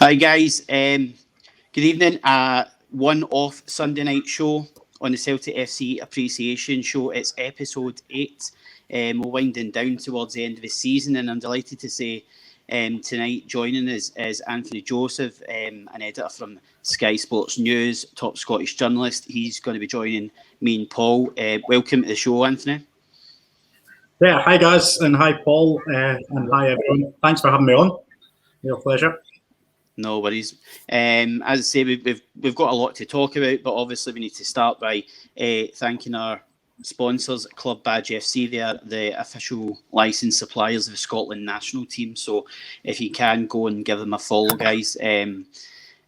Hi guys, good evening. One-off Sunday night show on the Celtic FC Appreciation Show. It's episode 8. We're winding down towards the end of the season, and I'm delighted to say tonight joining us is Anthony Joseph, an editor from Sky Sports News, top Scottish journalist. He's going to be joining me and Paul. Welcome to the show, Anthony. Yeah, hi guys, and hi Paul, and hi everyone. Thanks for having me on. Real pleasure. No worries. As I say, we've got a lot to talk about, but obviously we need to start by thanking our sponsors, Club Badge FC. They are the official licensed suppliers of the Scotland national team. So if you can, go and give them a follow, guys. And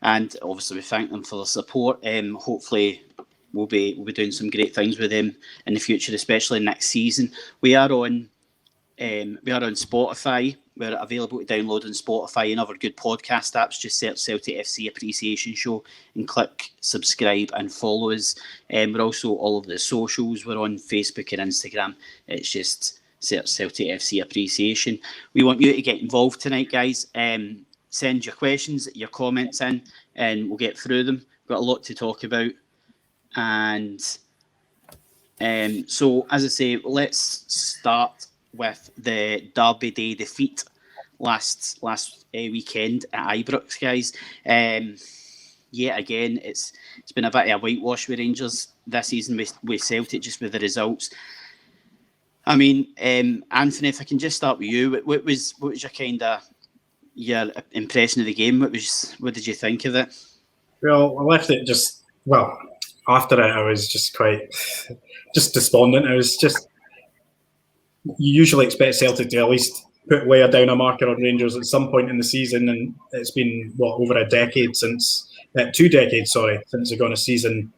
obviously we thank them for the support. Hopefully we'll be doing some great things with them in the future, especially next season. We are on Spotify. We're available to download on Spotify and other good podcast apps. Just search Celtic FC Appreciation Show and click subscribe and follow us. We're also all over the socials. We're on Facebook and Instagram. It's just search Celtic FC Appreciation. We want you to get involved tonight, guys. Send your questions, your comments in, and we'll get through them. We've got a lot to talk about. And so, as I say, let's start with the Derby Day defeat last weekend at Ibrox, guys. Yet again, it's been a bit of a whitewash with Rangers this season with Celtic, just with the results. I mean, Anthony, if I can just start with you, what was your impression of the game? What did you think of it? Well, I left it after it, I was just quite despondent. You usually expect Celtic to at least put way down a marker on Rangers at some point in the season, and it's been over 2 decades since they've gone a season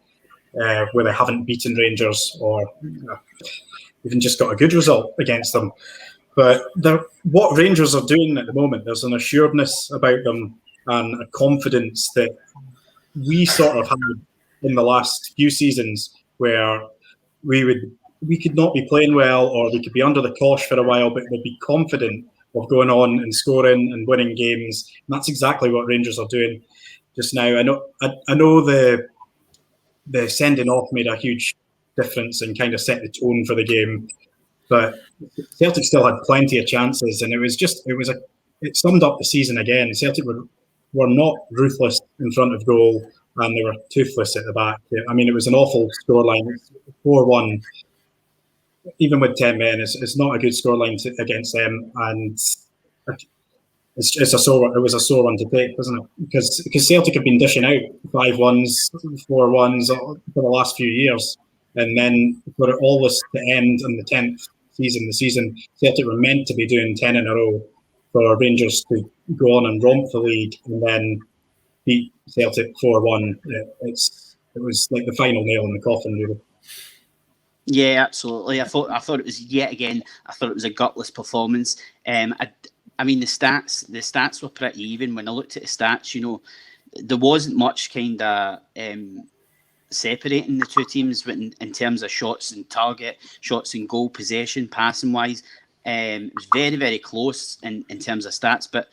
where they haven't beaten Rangers or even just got a good result against them. But what Rangers are doing at the moment, there's an assuredness about them and a confidence that we sort of had in the last few seasons, where we could not be playing well, or we could be under the cosh for a while, but we'd be confident of going on and scoring and winning games. And that's exactly what Rangers are doing just now. I know the sending off made a huge difference and kind of set the tone for the game, but Celtic still had plenty of chances, and it summed up the season again. Celtic were not ruthless in front of goal, and they were toothless at the back. I mean, it was an awful scoreline, 4-1. Even with 10 men, it's not a good scoreline against them, and it was a sore one to take, wasn't it? Because Celtic have been dishing out 5-1s, 4-1s for the last few years, and then for all this to end in the 10th season, the season Celtic were meant to be doing 10 in a row, for Rangers to go on and romp the league and then beat Celtic 4-1. It was like the final nail in the coffin, really. Yeah, absolutely. I thought it was yet again. I thought it was a gutless performance. I mean, the stats were pretty even. When I looked at the stats, there wasn't much kind of separating the two teams in terms of shots and target, shots and goal, possession, passing wise. It was very, very close in terms of stats. But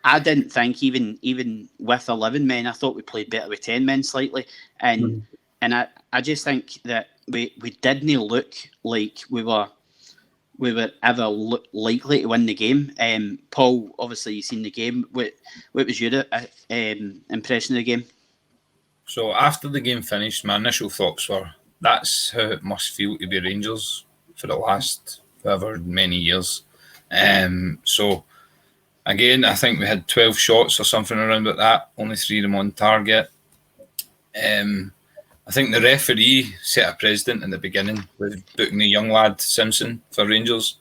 I didn't think even with 11 men, I thought we played better with 10 men slightly, and I just think that we didn't look like we were ever likely to win the game. Paul, obviously you've seen the game. What was your impression of the game? So after the game finished, my initial thoughts were, that's how it must feel to be Rangers for the last however many years. So again, I think we had 12 shots or something around about that, only 3 of them on target. I think the referee set a precedent in the beginning with booking the young lad Simpson for Rangers.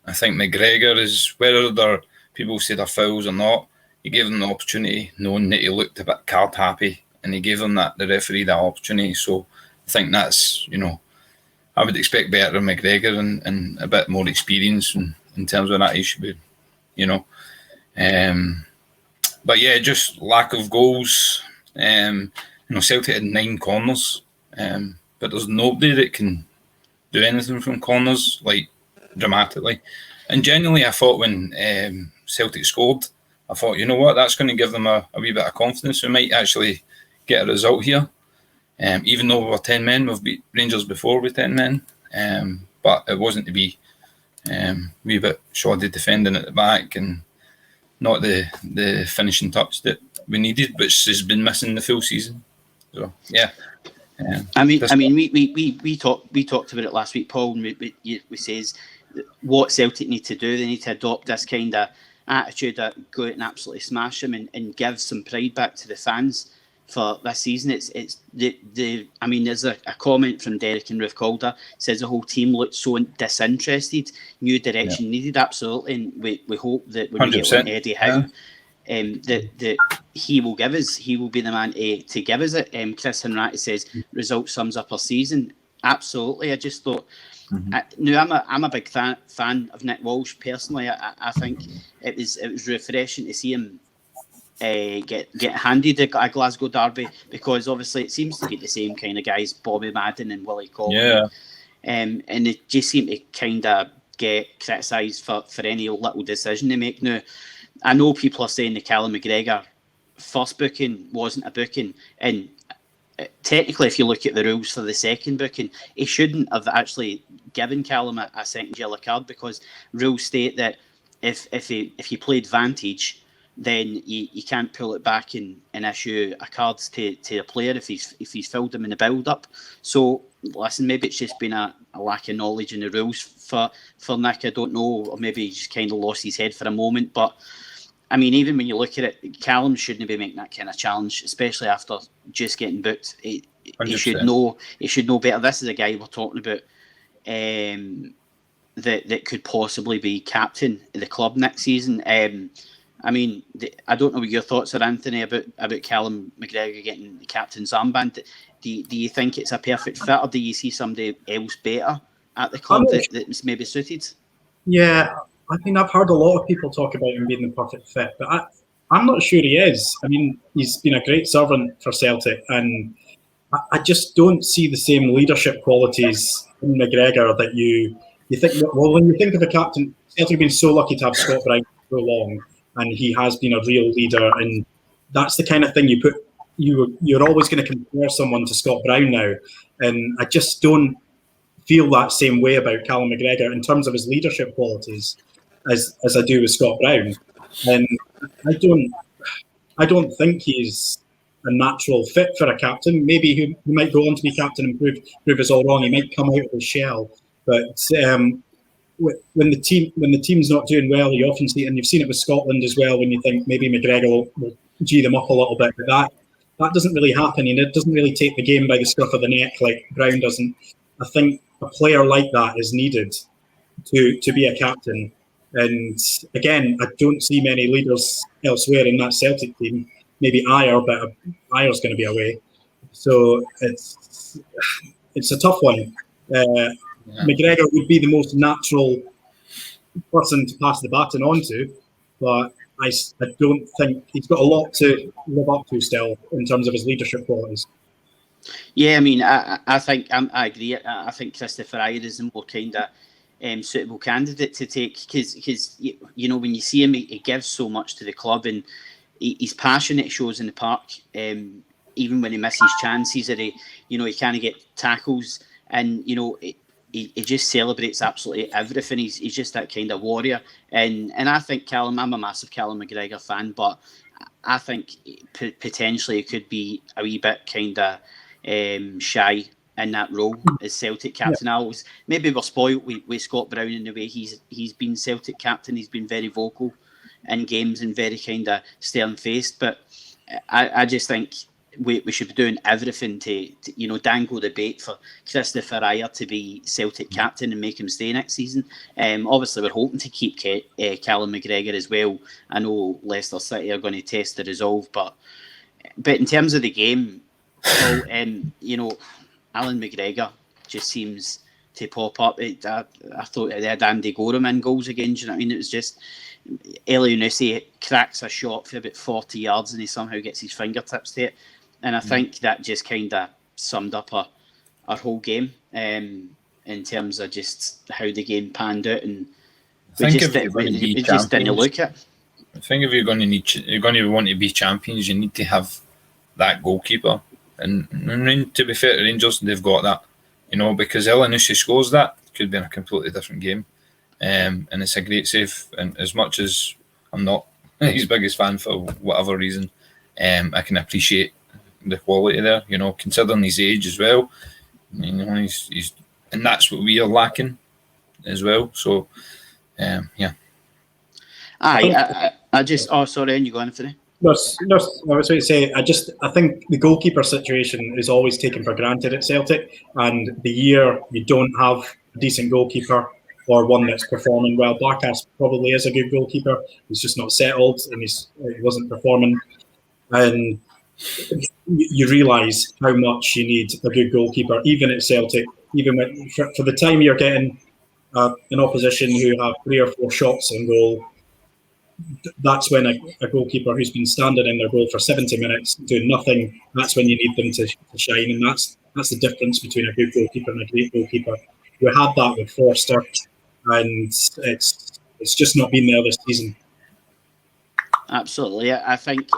I think McGregor is, whether people say they're fouls or not, he gave them the opportunity, knowing that he looked a bit card happy, and he gave them the referee that opportunity. So I think that's, I would expect better than McGregor and a bit more experience in terms of that issue, but yeah, just lack of goals. Celtic had 9 corners, but there's nobody that can do anything from corners, like, dramatically. And genuinely, I thought when Celtic scored, I thought, you know what, that's going to give them a wee bit of confidence. We might actually get a result here. Even though we were 10 men, we've beat Rangers before with 10 men. But it wasn't to be. Wee bit shoddy defending at the back and not the finishing touch that we needed, which has been missing the full season. So yeah. We talked about it last week, Paul, and we says what Celtic need to do. They need to adopt this kind of attitude that go out and absolutely smash them and give some pride back to the fans for this season. There's a comment from Derek and Ruth Calder, says the whole team looked so disinterested. New direction needed, absolutely, and we hope that when we get on Eddie Howe, that he will be the man to give us it. Chris Henratty says result sums up our season. Absolutely. I just thought. I'm a big fan of Nick Walsh personally. I think it was refreshing to see him get handed a Glasgow derby, because obviously it seems to be the same kind of guys, Bobby Madden and Willie Collins. And they just seem to kind of get criticised for any little decision they make. Now, I know people are saying the Callum McGregor first booking wasn't a booking, and technically, if you look at the rules for the second booking, he shouldn't have actually given Callum a second yellow card, because rules state that if he played vantage, then you can't pull it back and issue a card to a player if he's filled him in the build-up. So, listen, maybe it's just been a lack of knowledge in the rules for Nick. I don't know, or maybe he just kind of lost his head for a moment. But, I mean, even when you look at it, Callum shouldn't be making that kind of challenge, especially after just getting booked. He should know better. This is a guy we're talking about that could possibly be captain of the club next season. I mean, I don't know what your thoughts are, Anthony, about Callum McGregor getting the captain's armband. Do you think it's a perfect fit, or do you see somebody else better at the club that's maybe suited? Yeah, I mean, I've heard a lot of people talk about him being the perfect fit, but I'm not sure he is. I mean, he's been a great servant for Celtic, and I just don't see the same leadership qualities in McGregor that you think. Well, when you think of a captain, Celtic have been so lucky to have Scott Brown for so long, and he has been a real leader, and that's the kind of thing you put. You're always going to compare someone to Scott Brown now, and I just don't feel that same way about Callum McGregor in terms of his leadership qualities as I do with Scott Brown. And I don't think he's a natural fit for a captain. Maybe he might go on to be captain and prove us all wrong. He might come out of his shell, but when the team's not doing well, you often see it, and you've seen it with Scotland as well, when you think maybe McGregor will G them up a little bit, but that doesn't really happen. It doesn't really take the game by the scruff of the neck like Brown doesn't. I think a player like that is needed to be a captain. And again, I don't see many leaders elsewhere in that Celtic team. Maybe Ayer, but Ayer's going to be away. So it's a tough one. McGregor would be the most natural person to pass the baton on to, but I don't think he's got a lot to live up to still in terms of his leadership qualities. Yeah, I mean, I think I agree. I think Christopher Ayer is the more kind of suitable candidate to take, because you know, when you see him, he gives so much to the club, and he's passionate. He shows in the park, even when he misses chances, or he can't get tackles, and he just celebrates absolutely everything. He's just that kind of warrior, and I think I'm a massive Callum McGregor fan, but I think potentially it could be a wee bit kind of shy in that role as Celtic captain. Maybe we're spoiled with Scott Brown in the way he's been Celtic captain. He's been very vocal in games and very kind of stern-faced, but I just think we should be doing everything to dangle the bait for Christopher Ayer to be Celtic captain and make him stay next season. Obviously, we're hoping to keep Callum McGregor as well. I know Leicester City are going to test the resolve, but in terms of the game, well, Alan McGregor just seems to pop up. I thought they had Andy Gorham in goals again. Do you know what I mean? It was just Elyounoussi cracks a shot for about 40 yards and he somehow gets his fingertips to it. And I think that just kind of summed up our whole game in terms of just how the game panned out. And we just didn't look at. I think if you're going to want to be champions, you need to have that goalkeeper. And to be fair to Rangers, they've got that. Because Elyounoussi scores that, it could be in a completely different game. And it's a great save. And as much as I'm not his biggest fan for whatever reason, I can appreciate the quality there. Considering his age as well. He's and that's what we are lacking as well. So, yeah. I just. Oh, sorry, and you go on for it. No, I was going to say, I think the goalkeeper situation is always taken for granted at Celtic, and the year you don't have a decent goalkeeper or one that's performing well, Barkas probably is a good goalkeeper. He's just not settled, and he wasn't performing. And you realise how much you need a good goalkeeper, even at Celtic. Even for the time you're getting an opposition who have 3 or 4 shots on goal. That's when a goalkeeper who's been standing in their goal for 70 minutes doing nothing, that's when you need them to shine. And that's the difference between a good goalkeeper and a great goalkeeper. We had that with Forster, and it's just not been there this season. Absolutely. I think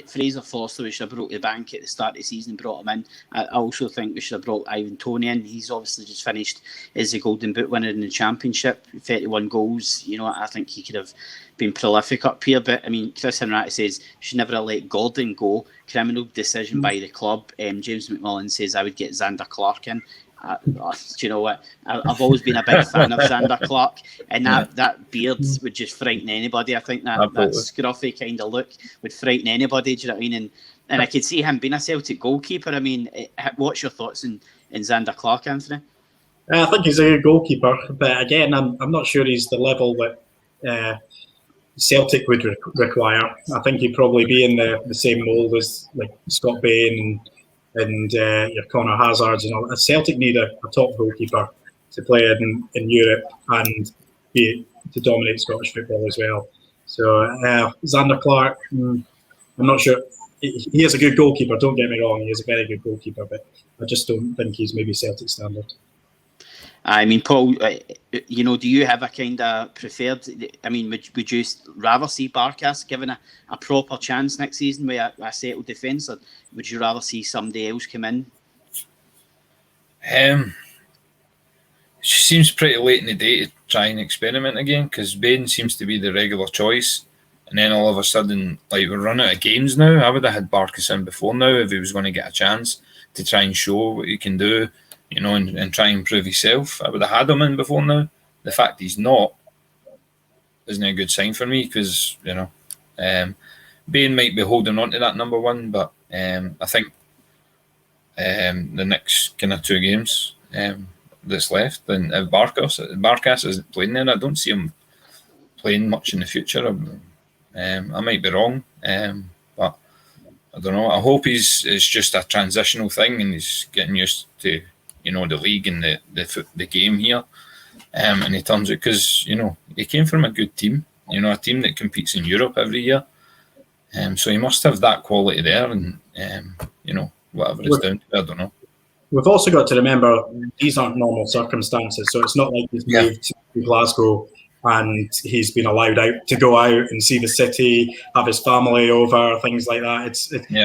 Fraser Forster, we should have broke the bank at the start of the season, brought him in. I also think we should have brought Ivan Toney in. He's obviously just finished as the Golden Boot winner in the Championship, 31 goals. I think he could have been prolific up here. But, Chris Henrietta says, should never have let Gordon go. Criminal decision by the club. James McMillan says, I would get Xander Clark in. Do you know what? I've always been a big fan of Xander Clark, and that beard would just frighten anybody. I think that scruffy kind of look would frighten anybody. Do you know what I mean? And I could see him being a Celtic goalkeeper. What's your thoughts on Xander Clark, Anthony? I think he's a good goalkeeper, but again, I'm not sure he's the level that Celtic would require. I think he'd probably be in the same mould as like Scott Bain and your Connor Hazards and all. Celtic need a top goalkeeper to play in Europe and to dominate Scottish football as well. So Xander Clark, I'm not sure. He is a good goalkeeper, don't get me wrong. He is a very good goalkeeper, but I just don't think he's maybe Celtic standard. Paul, do you have a kind of preferred? Would you rather see Barkas given a proper chance next season with a settled defence, or would you rather see somebody else come in? She seems pretty late in the day to try and experiment again, because Bain seems to be the regular choice, and then all of a sudden, we're running out of games now. I would have had Barkas in before now if he was going to get a chance to try and show what he can do. And try and prove himself. I would have had him in before now. The fact he's not isn't a good sign for me, because, Bain might be holding on to that number one, but I think the next kind of 2 games that's left, and if Barkas isn't playing there, I don't see him playing much in the future. I might be wrong, but I don't know. I hope it's just a transitional thing and he's getting used to the league and the game here, and he turns it, because he came from a good team, a team that competes in Europe every year, so he must have that quality there, and whatever it's down to, I don't know. We've also got to remember these aren't normal circumstances, so it's not like he's moved to Glasgow and he's been allowed out to go out and see the city, have his family over, things like that.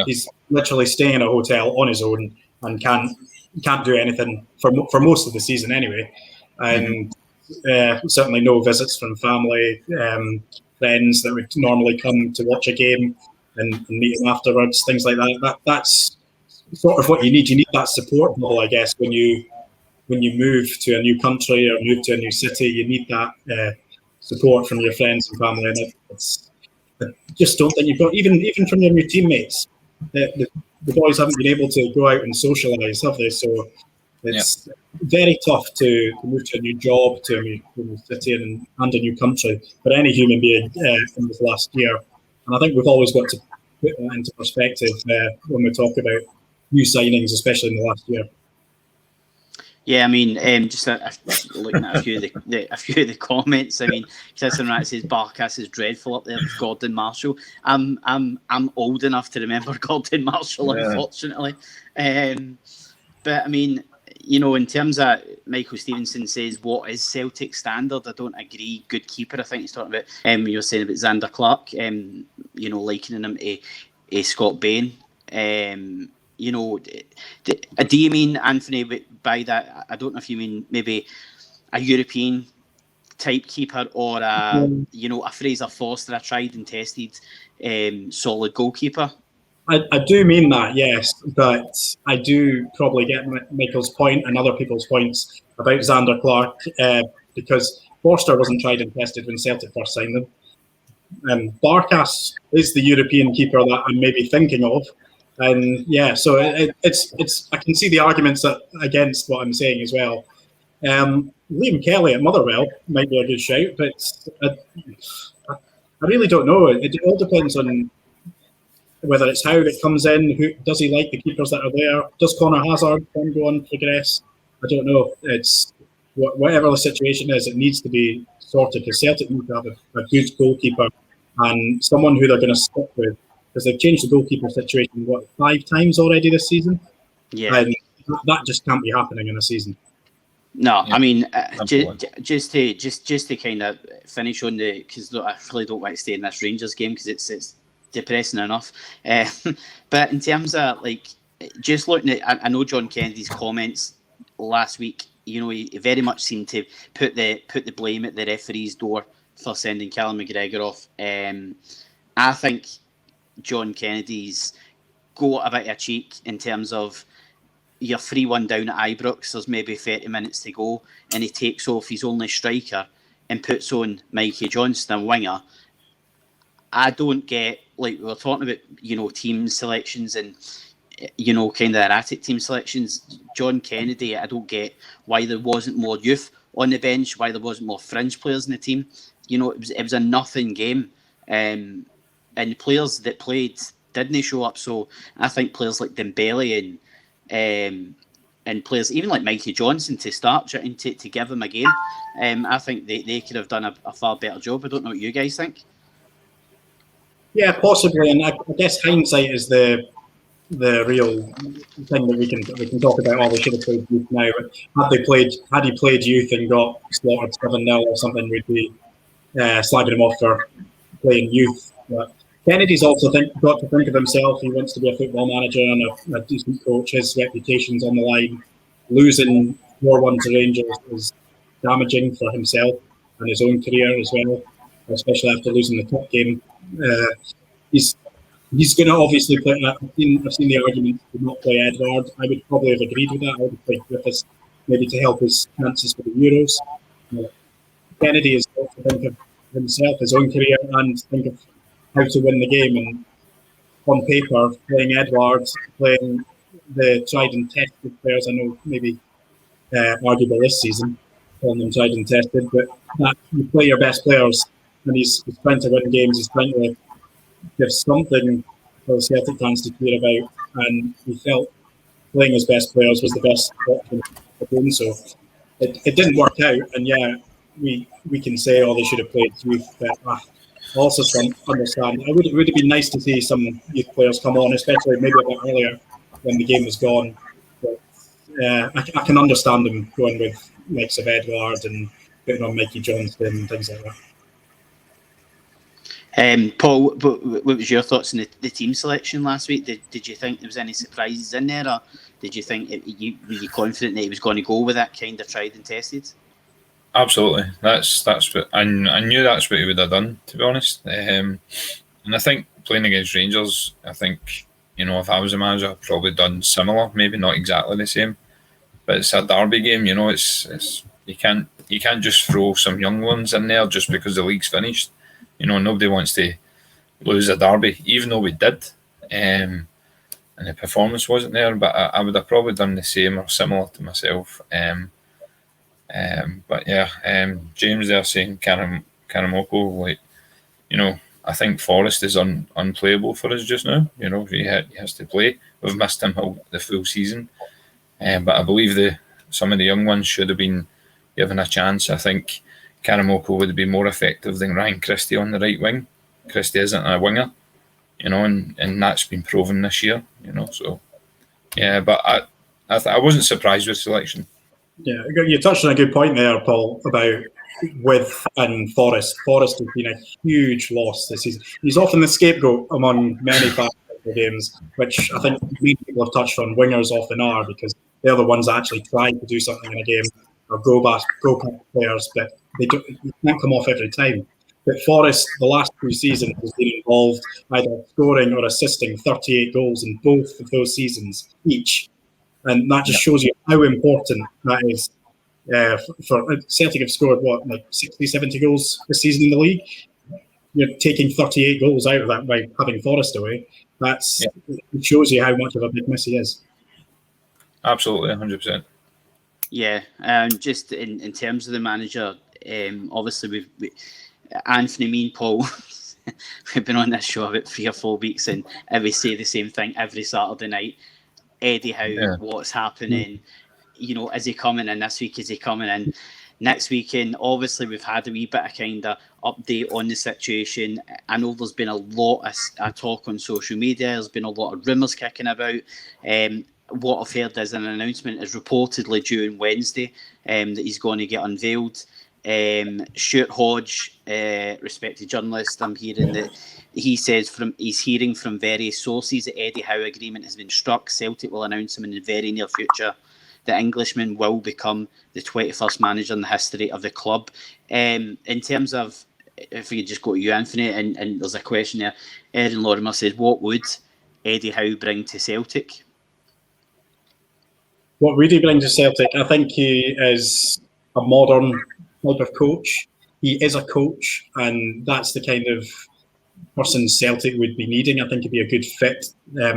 He's literally staying in a hotel on his own and can't do anything for most of the season anyway, and certainly no visits from family, friends that would normally come to watch a game and meet him afterwards, things like that. That's sort of what you need. You need that support bubble, I guess, when you move to a new country or move to a new city. You need that support from your friends and family, and I just don't think you've got even from your new teammates. The boys haven't been able to go out and socialise, have they? So it's very tough to move to a new job, to a new city and a new country for any human being in this last year. And I think we've always got to put that into perspective when we talk about new signings, especially in the last year. Yeah, just looking at a few of the comments. Chris and Rat says Barkas is dreadful up there with Gordon Marshall. I'm old enough to remember Gordon Marshall, unfortunately. But in terms of Michael Stevenson says, what is Celtic standard? I don't agree. Good keeper, I think he's talking about. You were saying about Xander Clark, likening him to Scott Bain. Do you mean, Anthony, by that? I don't know if you mean maybe a European type keeper or a Fraser Forster, a tried and tested solid goalkeeper. I do mean that, yes, but I do probably get Michael's point and other people's points about Xander Clark because Forster wasn't tried and tested when Celtic first signed him. Barkas is the European keeper that I'm maybe thinking of, and so it's I can see the arguments against what I'm saying as well. Liam Kelly at Motherwell might be a good shout, but I really don't know. It all depends on whether it's Howe that comes in. Who does he like the keepers that are there? Does Connor Hazard then go on progress? I don't know. It's whatever the situation is, it needs to be sorted because Celtic need to have a good goalkeeper and someone who they're going to stick with because they've changed the goalkeeper situation 5 times already this season. Yeah, and that just can't be happening in a season. No, I mean, just to kind of finish on because I really don't want to stay in this Rangers game because it's depressing enough. But in terms of just looking at, I know John Kennedy's comments last week. He very much seemed to put the blame at the referee's door for sending Callum McGregor off. I think John Kennedy's got a bit of cheek in terms of you're 3-1 down at Ibrox. There's maybe 30 minutes to go, and he takes off his only striker and puts on Mikey Johnston, a winger. I don't get, we were talking about, team selections and, kind of erratic team selections. John Kennedy, I don't get why there wasn't more youth on the bench, why there wasn't more fringe players in the team. It was a nothing game. And players that played didn't show up. So I think players like Dembele and players even like Mikey Johnson to start trying to give him a game, I think they could have done a far better job. I don't know what you guys think. Yeah, possibly, and I guess hindsight is the real thing that we can talk about. Oh, they should have played youth now. But had he played youth and got slaughtered 7-0 or something, we'd be slagging him off for playing youth. But Kennedy's also got to think of himself. He wants to be a football manager and a decent coach. His reputation's on the line. Losing 4-1 to Rangers is damaging for himself and his own career as well, especially after losing the top game. He's going to obviously play. I've seen the argument to not play Edward. I would probably have agreed with that. I would have played Griffiths maybe to help his chances for the Euros. Kennedy has got to think of himself, his own career, and think of how to win the game. And on paper, playing Edwards, playing the tried and tested players, I know maybe arguable this season, calling them tried and tested, but you play your best players. And he's trying to win games, he's trying to give something for the Celtic fans to cheer about, and he felt playing his best players was the best option for doing so. It didn't work out, and we can say, they should have played youth, but I also understand. It would have been nice to see some youth players come on, especially maybe a bit earlier when the game was gone. But I can understand them going with likes of Edward and putting on Mikey Johnston and things like that. Paul, what was your thoughts on the team selection last week? Did you think there was any surprises in there, or did you think were you confident that he was going to go with that kind of tried and tested? Absolutely, that's what I knew that's what he would have done, to be honest. And I think playing against Rangers, I think if I was a manager, I'd probably done similar, maybe not exactly the same, but it's a derby game. It's you can't just throw some young ones in there just because the league's finished. Nobody wants to lose a derby, even though we did. And the performance wasn't there, but I would have probably done the same or similar to myself. But James there saying Karamoko, I think Forrest is unplayable for us just now. He has to play. We've missed him the full season. But I believe some of the young ones should have been given a chance. I think Karamoko would be more effective than Ryan Christie on the right wing. Christie isn't a winger, and that's been proven this year, so yeah. But I wasn't surprised with selection. Yeah, you touched on a good point there, Paul, about With and Forrest. Forrest has been a huge loss this season. He's often the scapegoat among many factors of games, which I think many people have touched on. Wingers often are, because they're the ones that actually try to do something in a game, or go past players, but they can't come off every time. But Forrest, the last 2 seasons, has been involved either scoring or assisting 38 goals in both of those seasons each. And that just shows you how important that is. For Celtic have scored, 60, 70 goals this season in the league. You're taking 38 goals out of that by having Forrest away. It shows you how much of a big miss he is. Absolutely, 100%. Yeah, just in terms of the manager, obviously Anthony, me and Paul, we've been on this show about 3 or 4 weeks, and we say the same thing every Saturday night. Eddie Howe, what's happening? Is he coming in this week? Is he coming in next weekend? Obviously, we've had a wee bit of kind of update on the situation. I know there's been a lot of talk on social media. There's been a lot of rumours kicking about. What I've heard is an announcement is reportedly due on Wednesday that he's going to get unveiled. Stuart Hodge, respected journalist, I'm hearing that he says he's hearing from various sources that Eddie Howe agreement has been struck. Celtic will announce him in the very near future. The Englishman will become the 21st manager in the history of the club. In terms of, if we could just go to you, Anthony, and there's a question there. Erin Lorimer says, what would Eddie Howe bring to Celtic? What would he bring to Celtic? I think he is a modern type of coach. He is a coach, and that's the kind of person Celtic would be needing. I think he'd be a good fit,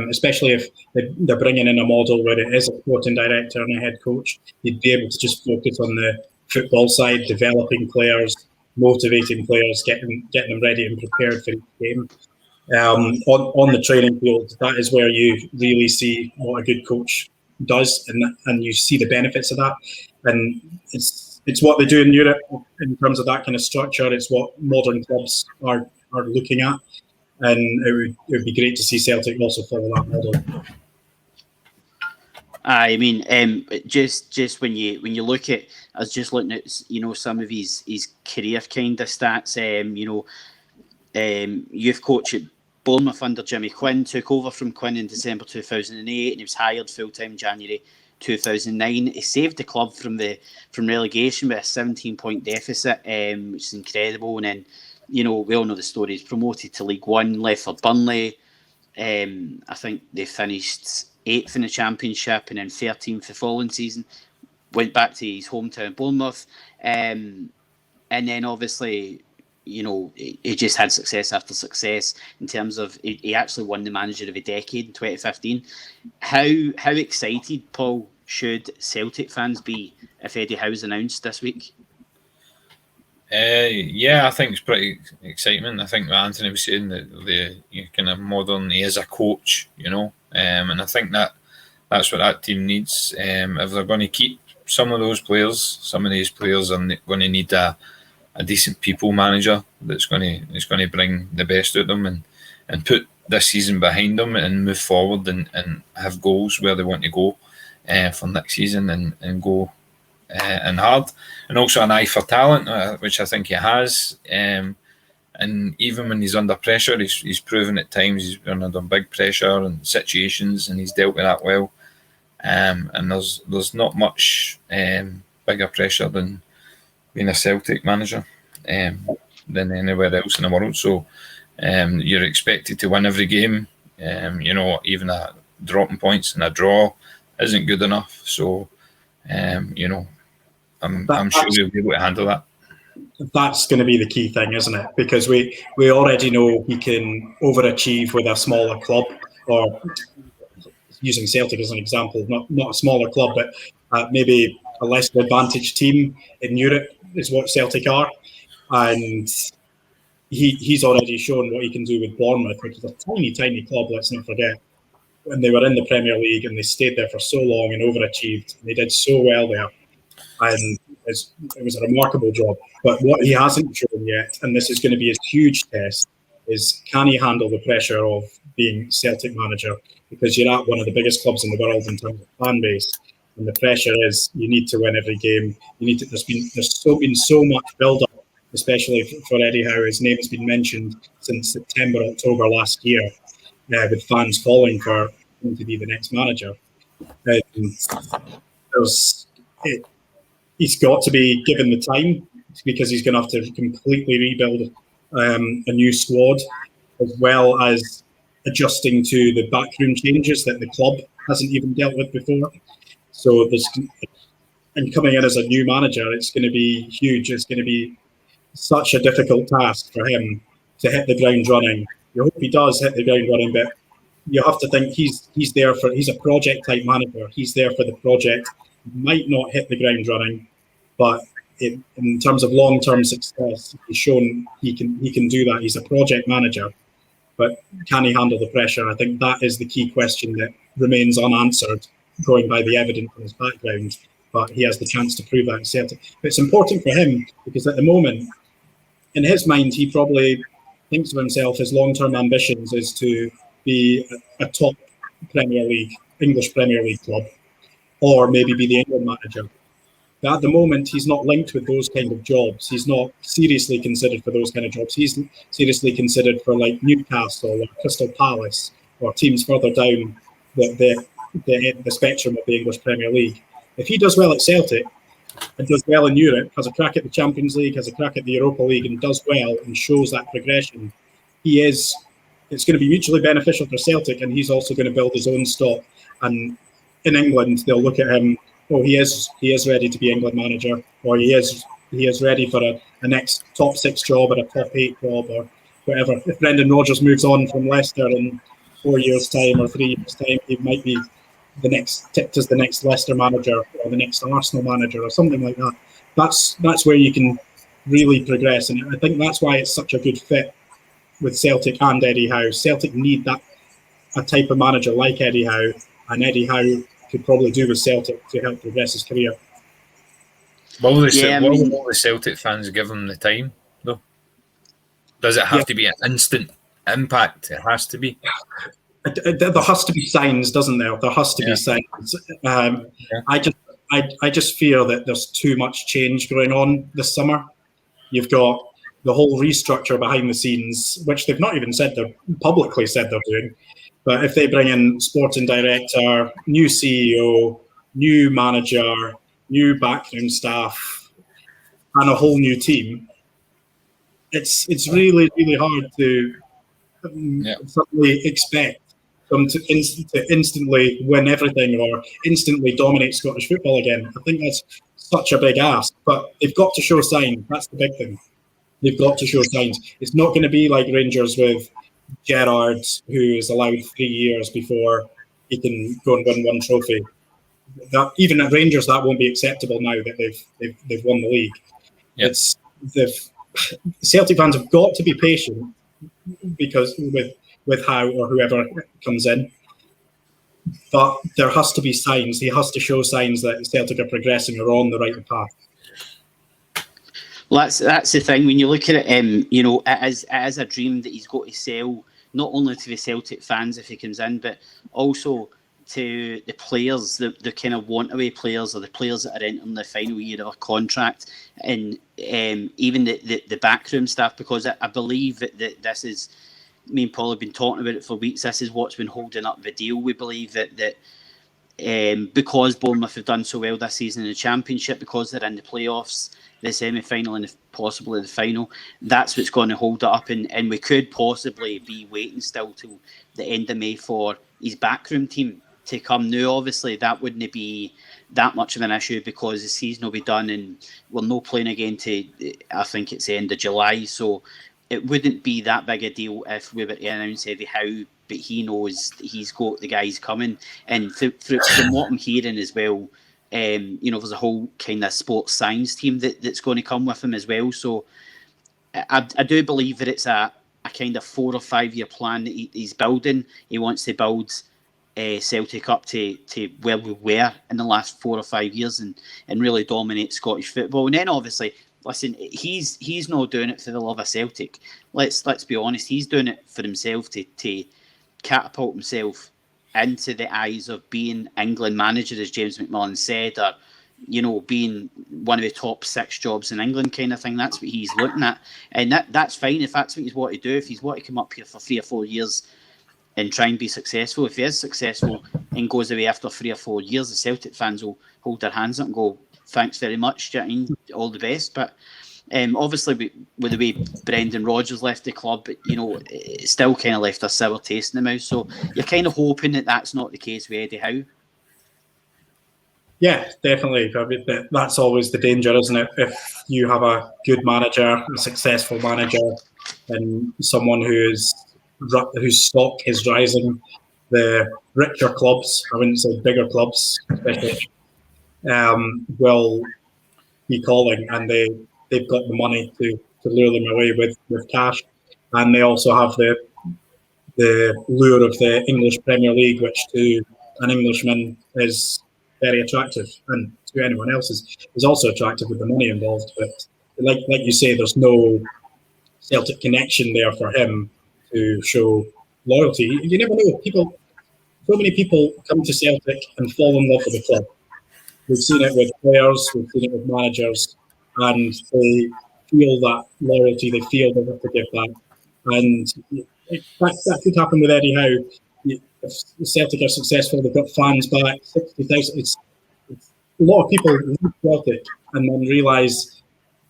especially if they're bringing in a model where it is a sporting director and a head coach. He'd be able to just focus on the football side, developing players, motivating players, getting them ready and prepared for each game. On the training field, that is where you really see what a good coach does, and you see the benefits of that. And it's what they do in Europe in terms of that kind of structure. It's what modern clubs are looking at, and it would be great to see Celtic also follow that model. I mean, just when you look at, I was just looking at some of his career kind of stats. Youth coach at Bournemouth under Jimmy Quinn, took over from Quinn in December 2008, and he was hired full time January 2009. He saved the club from relegation with a 17-point deficit, which is incredible. And then, we all know the story. He's promoted to League One, left for Burnley. I think they finished 8th in the Championship and then 13th the following season. Went back to his hometown, Bournemouth. And then obviously, he just had success after success in terms of he actually won the Manager of the Decade in 2015. How excited, Paul, should Celtic fans be if Eddie Howe's announced this week? Yeah, I think it's pretty exciting. I think Anthony was saying that the kind of modern, he is a coach, and I think that's what that team needs. If they're going to keep some of these players are going to need a decent people manager that's going to bring the best out of them and put this season behind them and move forward and have goals where they want to go for next season and go and hard, and also an eye for talent, which I think he has. And even when he's under pressure, he's proven at times he's been under big pressure and situations, and he's dealt with that well. And there's not much bigger pressure than being a Celtic manager than anywhere else in the world. So you're expected to win every game. Even a dropping points and a draw isn't good enough. So I'm sure we'll be able to handle that. That's going to be the key thing, isn't it? Because we already know he can overachieve with a smaller club, or using Celtic as an example, not a smaller club, but maybe a less advantaged team in Europe is what Celtic are. And he's already shown what he can do with Bournemouth, which is a tiny, tiny club, let's not forget. When they were in the Premier League and they stayed there for so long and overachieved, and they did so well there. And it was a remarkable job. But what he hasn't shown yet, and this is going to be his huge test, is, can he handle the pressure of being Celtic manager? Because you're at one of the biggest clubs in the world in terms of fan base, and the pressure is you need to win every game. You need to. There's been so much build up, especially for Eddie Howe. His name has been mentioned since September, October last year, with fans calling for him to be the next manager. He's got to be given the time, because he's going to have to completely rebuild a new squad, as well as adjusting to the backroom changes that the club hasn't even dealt with before. So and coming in as a new manager, it's going to be huge. It's going to be such a difficult task for him to hit the ground running. You hope he does hit the ground running, but you have to think he's a project type manager. He's there for the project. He might not hit the ground running, but in terms of long-term success, he's shown he can do that. He's a project manager, but can he handle the pressure? I think that is the key question that remains unanswered, going by the evidence in his background. But he has the chance to prove that in Celtic. But it's important for him, because at the moment, in his mind, he probably thinks of himself, his long-term ambitions is to be a top English Premier League club, or maybe be the England manager. But at the moment, he's not linked with those kind of jobs. He's not seriously considered for those kind of jobs. He's seriously considered for like Newcastle or Crystal Palace, or teams further down the spectrum of the English Premier League. If he does well at Celtic and does well in Europe, has a crack at the Champions League, has a crack at the Europa League, and does well and shows that progression, it's going to be mutually beneficial for Celtic, and he's also going to build his own stock. And in England, they'll look at him, oh, he is ready to be England manager, or he is ready for a next top 6 job or a top 8 job or whatever. If Brendan Rodgers moves on from Leicester in 4 years' time or 3 years' time, he might be tipped as the next Leicester manager or the next Arsenal manager or something like that. That's where you can really progress, and I think that's why it's such a good fit with Celtic and Eddie Howe. Celtic need a type of manager like Eddie Howe, and Eddie Howe could probably do with Celtic to help progress his career. Will the Celtic fans give him the time, though? Does it have to be an instant impact? It has to be. There has to be signs, doesn't there? There has to be signs. I just fear that there's too much change going on this summer. You've got the whole restructure behind the scenes, which they've not even publicly said they're doing. But if they bring in sporting director, new CEO, new manager, new backroom staff, and a whole new team, it's really, really hard to suddenly expect them to instantly win everything or instantly dominate Scottish football again. I think that's such a big ask, but they've got to show signs. That's the big thing. They've got to show signs. It's not going to be like Rangers with Gerrard, who is allowed 3 years before he can go and win one trophy. That even at Rangers, that won't be acceptable now that they've won the league. Yep. Celtic fans have got to be patient, because with Howe or whoever comes in. But there has to be signs. He has to show signs that Celtic are progressing or on the right path. Well, that's the thing. When you look at it, it is a dream that he's got to sell, not only to the Celtic fans if he comes in, but also to the players, the kind of want-away players, or the players that are entering the final year of a contract, and even the backroom staff, because I believe that this is, me and Paul have been talking about it for weeks, this is what's been holding up the deal. We believe that because Bournemouth have done so well this season in the Championship, because they're in the playoffs, the semi-final and possibly the final, that's what's going to hold it up, and we could possibly be waiting still till the end of May for his backroom team to come. Now, obviously, that wouldn't be that much of an issue, because the season will be done and we're not playing again to, I think it's the end of July, so it wouldn't be that big a deal if we were to announce Eddie Howe, but he knows that he's got the guys coming. And from what I'm hearing as well, there's a whole kind of sports science team that's going to come with him as well. So I do believe that it's a kind of 4 or 5 year plan that he's building. He wants to build Celtic up to where we were in the last 4 or 5 years and really dominate Scottish football. And then obviously listen, he's not doing it for the love of Celtic. Let's be honest. He's doing it for himself to catapult himself into the eyes of being England manager, as James McMillan said, or being one of the top 6 jobs in England kind of thing. That's what he's looking at, and that's fine if that's what he's want to do. If he's want to come up here for 3 or 4 years and try and be successful, if he is successful and goes away after 3 or 4 years, the Celtic fans will hold their hands up and go, thanks very much, all the best. But obviously with the way Brendan Rodgers left the club, it still kind of left a sour taste in the mouth. So you're kind of hoping that that's not the case with Eddie Howe. Yeah, definitely. I mean, that's always the danger, isn't it? If you have a good manager, a successful manager, and someone whose stock is rising, the richer clubs, I wouldn't say bigger clubs, especially, will be calling, and they've got the money to lure them away with cash, and they also have the lure of the English Premier League, which to an Englishman is very attractive, and to anyone else is also attractive with the money involved. But like you say, there's no Celtic connection there for him to show loyalty. You never know. So many people come to Celtic and fall in love with the club. We've seen it with players, we've seen it with managers, and they feel that loyalty. They feel they have to give back, and that could happen with Eddie Howe. If Celtic are successful, they've got fans back, 60,000. It's a lot of people leave Celtic and then realise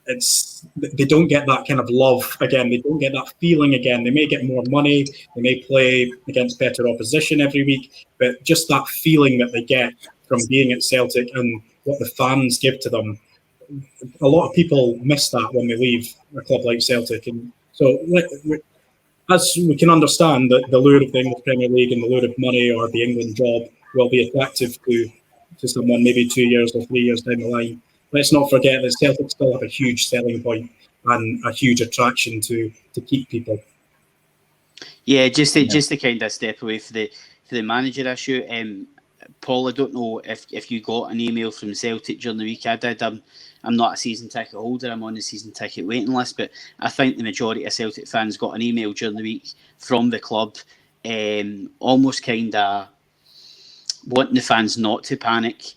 they don't get that kind of love again. They don't get that feeling again. They may get more money, they may play against better opposition every week, but just that feeling that they get from being at Celtic and what the fans give to them, a lot of people miss that when they leave a club like Celtic. And so, as we can understand that the lure of the English Premier League and the lure of money or the England job will be attractive to someone maybe 2 years or 3 years down the line, let's not forget that Celtic still have a huge selling point and a huge attraction to keep people. Yeah, just to kind of step away for the manager issue. Paul, I don't know if you got an email from Celtic during the week. I did. I'm not a season ticket holder. I'm on the season ticket waiting list, but I think the majority of Celtic fans got an email during the week from the club, almost kind of wanting the fans not to panic,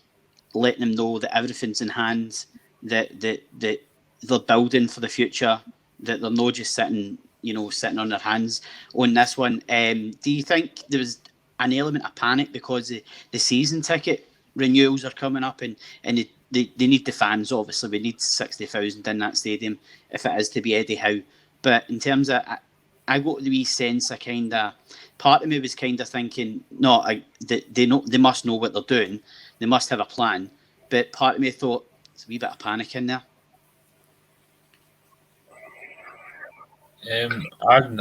letting them know that everything's in hand, that they're building for the future, that they're not just sitting on their hands on this one. Do you think there was an element of panic because the season ticket renewals are coming up and they need the fans? Obviously, we need 60,000 in that stadium if it is to be Eddie Howe. But in terms of, I got the wee sense, part of me was kind of thinking, no, they must know what they're doing. They must have a plan. But part of me thought, there's a wee bit of panic in there. I've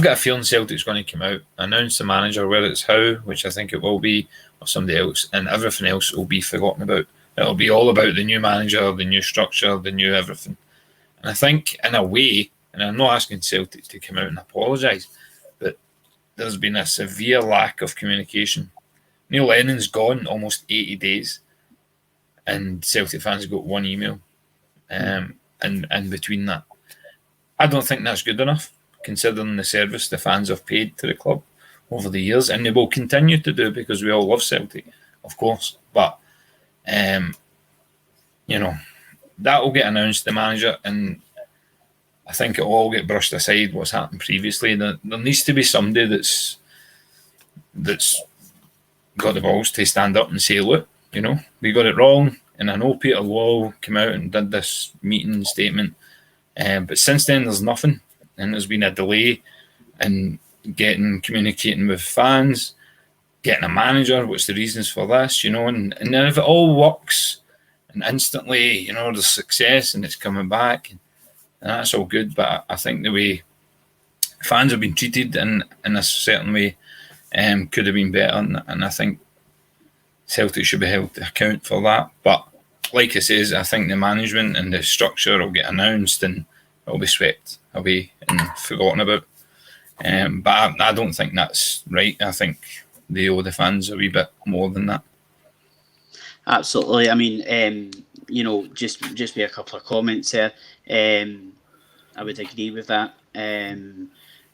got a feeling Celtic's going to come out, announce the manager, whether it's Howe, which I think it will be, or somebody else, and everything else will be forgotten about. It'll be all about the new manager, the new structure, the new everything. And I think, in a way, and I'm not asking Celtic to come out and apologise, but there's been a severe lack of communication. Neil Lennon's gone almost 80 days, and Celtic fans have got one email, and between that. I don't think that's good enough, considering the service the fans have paid to the club over the years, and they will continue to do because we all love Celtic, of course. But, that will get announced, the manager, and I think it will all get brushed aside what's happened previously. There needs to be somebody that's got the balls to stand up and say, look, we got it wrong. And I know Peter Law came out and did this meeting statement, but since then there's nothing, and there's been a delay in communicating with fans, getting a manager. What's the reasons for this? And then if it all works and instantly, there's success and it's coming back, and that's all good. But I think the way fans have been treated in a certain way could have been better, and I think Celtic should be held to account for that. But like I says, I think the management and the structure will get announced and it'll be swept away and forgotten about. But I don't think that's right. I think they owe the fans a wee bit more than that. Absolutely. I mean, just be a couple of comments here. I would agree with that.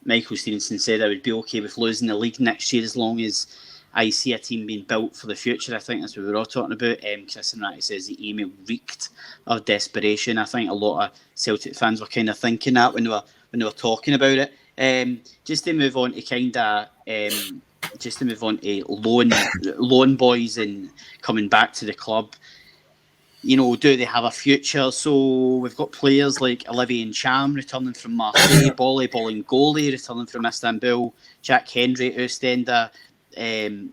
Michael Stevenson said I would be okay with losing the league next year as long as I see a team being built for the future. I think that's what we're all talking about. Chris Ratty says the email reeked of desperation. I think a lot of Celtic fans were kind of thinking that when they were talking about it. Just to move on to loan boys and coming back to the club. Do they have a future? So we've got players like Olivier Ntcham returning from Marseille, Bolly Bolingoli returning from Istanbul, Jack Hendry at Ostenda,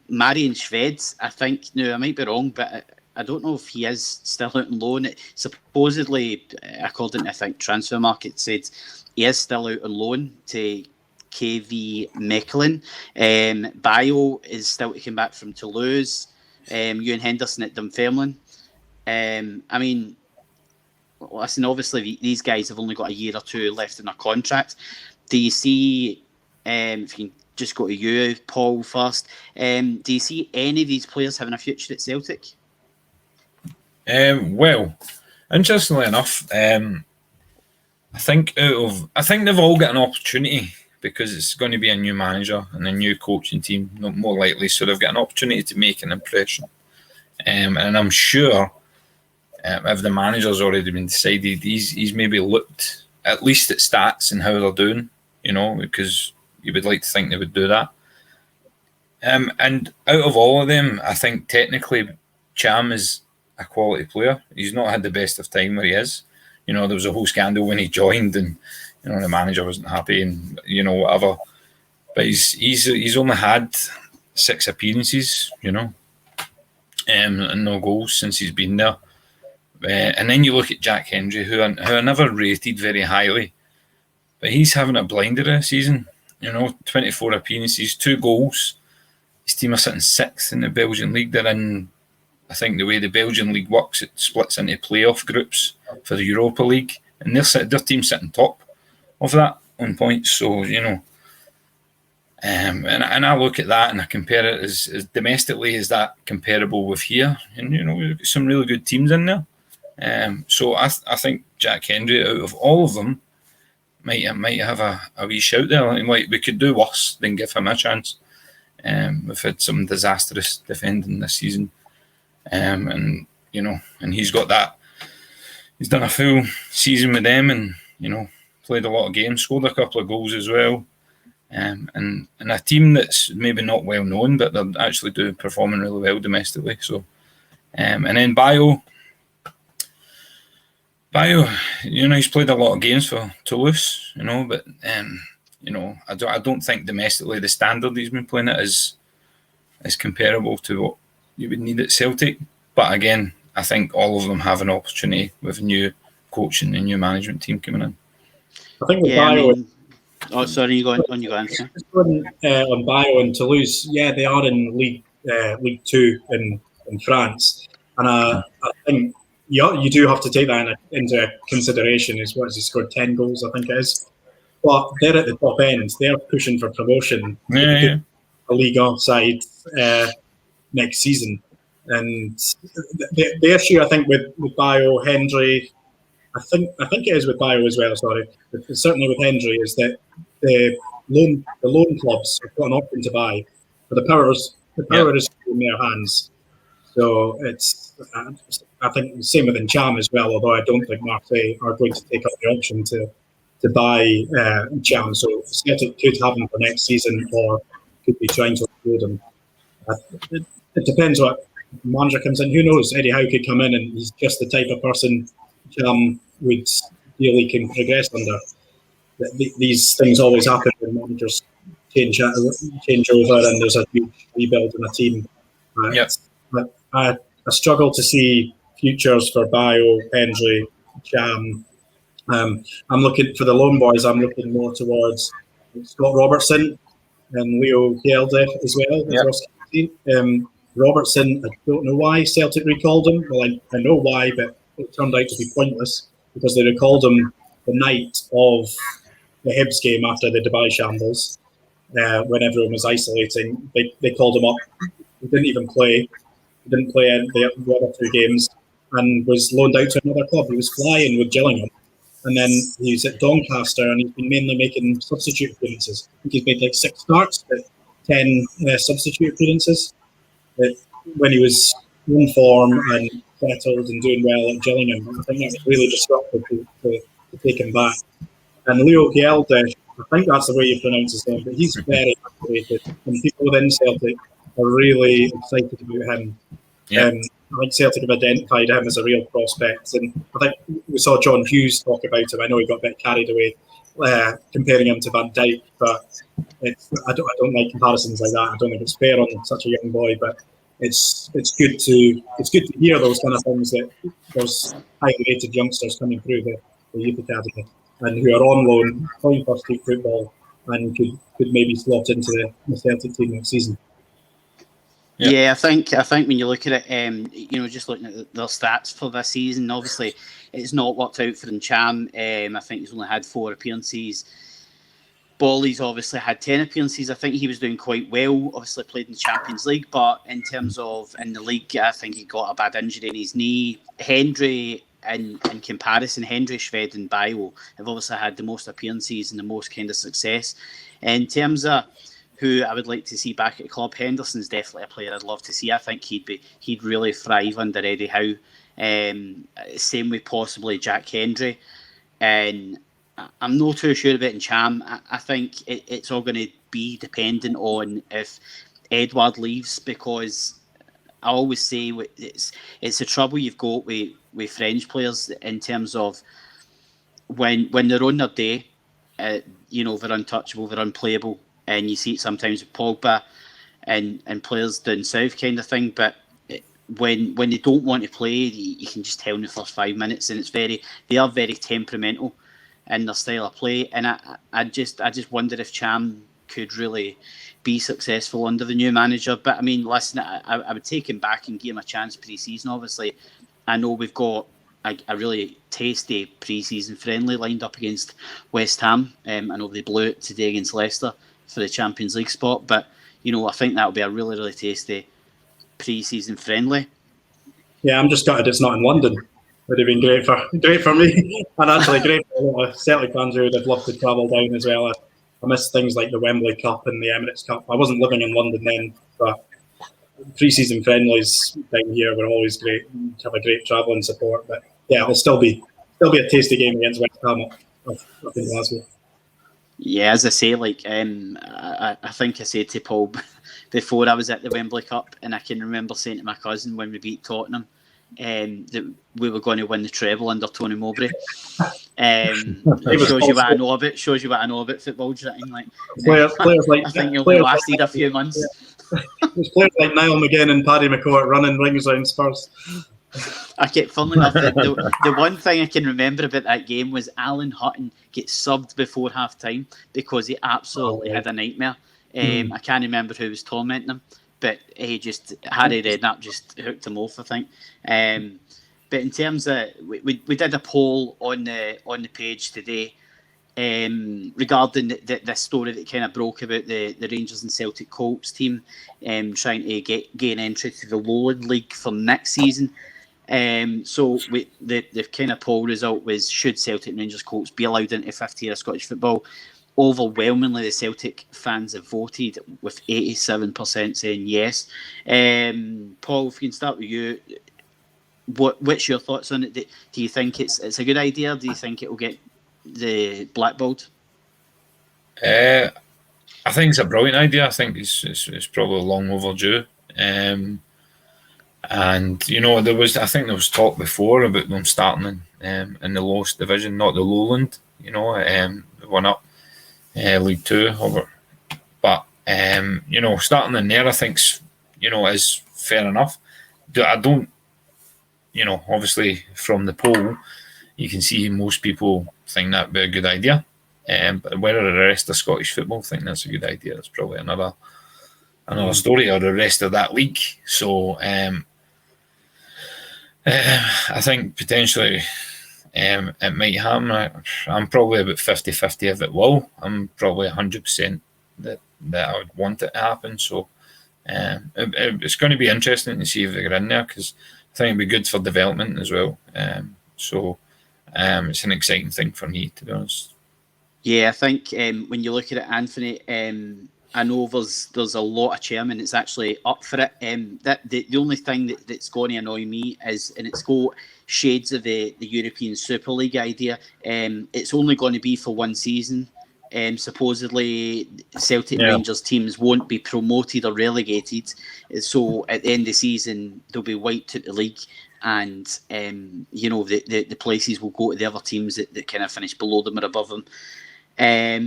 Marian Shveds, I think. Now, I might be wrong, but I don't know if he is still out on loan. Supposedly, according to, I think, Transfer Market said he is still out on loan to KV Mechelen. Bio is still to come back from Toulouse. Ewan Henderson at Dunfermline. I mean, listen, obviously these guys have only got a year or two left in their contract. Do you see, if you can just go to you, Paul, first, do you see any of these players having a future at Celtic? Well, interestingly enough, I think they've all got an opportunity because it's going to be a new manager and a new coaching team, more likely, so they've got an opportunity to make an impression. And I'm sure if the manager's already been decided, he's maybe looked at least at stats and how they're doing, because you would like to think they would do that. And out of all of them, I think technically Cham is a quality player. He's not had the best of time where he is. There was a whole scandal when he joined and, the manager wasn't happy and, whatever. But he's only had 6 appearances, and no goals since he's been there. And then you look at Jack Hendry, who I never rated very highly, but he's having a blinder this season. 24 appearances, 2 goals. His team are sitting 6th in the Belgian league. They're in, I think the way the Belgian league works, it splits into playoff groups for the Europa League, and their team sitting top of that on points. So and I look at that and I compare it as domestically, is that comparable with here? And we've got some really good teams in there. So I think Jack Hendry, out of all of them, might have a wee shout there. Like we could do worse than give him a chance. We've had some disastrous defending this season, and he's got that. He's done a full season with them, and played a lot of games, scored a couple of goals as well. And a team that's maybe not well known, but they're actually performing really well domestically. So, and then Bio, he's played a lot of games for Toulouse, but I don't think domestically the standard he's been playing at is comparable to what you would need at Celtic. But again, I think all of them have an opportunity with a new coach and a new management team coming in. I think with Bio. Oh, sorry, you go on. On Bio and Toulouse, they are in League 2 in France, and I think you do have to take that into consideration. Is what has he scored 10 goals? I think it is. But they're at the top end. They're pushing for promotion. A Liga side next season, and the issue I think with Bio, Hendry. I think it is with Bio as well. Sorry, but certainly with Hendry is that the loan clubs have got an option to buy, but the power is in their hands. So it's I think the same with Ntcham as well. Although I don't think Marseille are going to take up the option to buy Ntcham. So Celtic could have him for next season, or could be trying to afford him. It depends what manager comes in. Who knows? Eddie Howe could come in, and he's just the type of person would really can progress under. These things always happen when managers change over and there's a huge rebuild in a team. I struggle to see futures for Bio, Hendry, Cham. I'm looking for the loan boys. I'm looking more towards Scott Robertson and Leo Hjelde as well. Robertson, I don't know why Celtic recalled him. Well, I know why, but it turned out to be pointless because they recalled him the night of the Hibs game after the Dubai shambles, when everyone was isolating. They called him up. He didn't even play. He didn't play the other 2 games and was loaned out to another club. He was flying with Gillingham. And then he's at Doncaster, and he's been mainly making substitute appearances. I think he's made like 6 starts, but 10 substitute appearances. But when he was in form and settled and doing well at Gillingham, I think that was really disruptive to take him back. And Leo Gjelde, I think that's the way you pronounce his name, but he's very underrated. And people within Celtic are really excited about him. Yeah. I think Celtic have identified him as a real prospect, and I think we saw John Hughes talk about him. I know he got a bit carried away comparing him to Van Dijk, but I don't like comparisons like that. I don't think it's fair on such a young boy, but it's good to hear those kind of things, that there's highly rated youngsters coming through the youth academy and who are on loan, playing first team football, and could maybe slot into the Celtic team next season. Yeah, I think when you look at it, just looking at their stats for this season, obviously it's not worked out for Cham. I think he's only had 4 appearances. Bolly's obviously had 10 appearances. I think he was doing quite well. Obviously played in the Champions League, but in terms of in the league, I think he got a bad injury in his knee. Hendry, in comparison, Hendry, Shved and Bio have obviously had the most appearances and the most kind of success. In terms of who I would like to see back at the club, Henderson's definitely a player I'd love to see. I think he'd really thrive under Eddie Howe. Same with possibly Jack Hendry. And I'm not too sure about Cham. I think it's all going to be dependent on if Edward leaves, because I always say it's the trouble you've got with French players in terms of when they're on their day, they're untouchable, they're unplayable. And you see it sometimes with Pogba and players down south kind of thing. But when they don't want to play, you can just tell in the first 5 minutes, and they are very temperamental in their style of play. And I just wonder if Cham could really be successful under the new manager. But I mean, listen, I would take him back and give him a chance pre-season. Obviously, I know we've got a really tasty pre-season friendly lined up against West Ham. I know they blew it today against Leicester for the Champions League spot, but I think that'll be a really, really tasty pre-season friendly. Yeah, I'm just gutted it's not in London. Would have been great for me, and actually great for a lot of Celtic fans who would have loved to travel down as well. I miss things like the Wembley Cup and the Emirates Cup. I wasn't living in London then, but pre-season friendlies down here were always great. Have a great travelling support, but yeah, it'll still be a tasty game against West Ham up in Glasgow. Yeah, as I say, I think I said to Paul before I was at the Wembley Cup, and I can remember saying to my cousin when we beat Tottenham that we were going to win the treble under Tony Mowbray. Shows you what I know about football. Players like I think it'll lasted a few months. There's players like Niall McGinn and Paddy McCourt running rings around Spurs. I get funnily enough. The one thing I can remember about that game was Alan Hutton gets subbed before half time because he absolutely had a nightmare. I can't remember who was tormenting him, but Harry Redknapp just hooked him off, I think. But in terms of we did a poll on the page today regarding this story that kind of broke about the Rangers and Celtic Colts team trying to gain entry to the Lowland League for next season. So the kind of poll result was, should Celtic and Rangers Colts be allowed into fifth tier of Scottish football? Overwhelmingly, the Celtic fans have voted, with 87% saying yes. Paul, if we can start with you, what's your thoughts on it? Do you think it's a good idea? Do you think it will get the blackballed? I think it's a brilliant idea. I think it's probably long overdue. And there was talk before about them starting in the lowest division, not the lowland. They won up League Two over, but starting in there, I think is fair enough. I don't, obviously from the poll, you can see most people think that'd be a good idea. But whether the rest of Scottish football think that's a good idea, that's probably another story, or the rest of that league. So I think potentially it might happen. I'm probably about 50-50 if it will. I'm probably 100% that I would want it to happen. So It's going to be interesting to see if they get in there, because I think it'd be good for development as well. So it's an exciting thing for me, to be honest. Yeah, I think when you look at it, Anthony, I know there's a lot of chairmen that's actually up for it. That the only thing that's going to annoy me is, and it's got shades of the European Super League idea. It's only going to be for one season. Supposedly, Celtic and Rangers teams won't be promoted or relegated. So at the end of the season, they'll be wiped out the league, and the places will go to the other teams that kind of finish below them or above them. I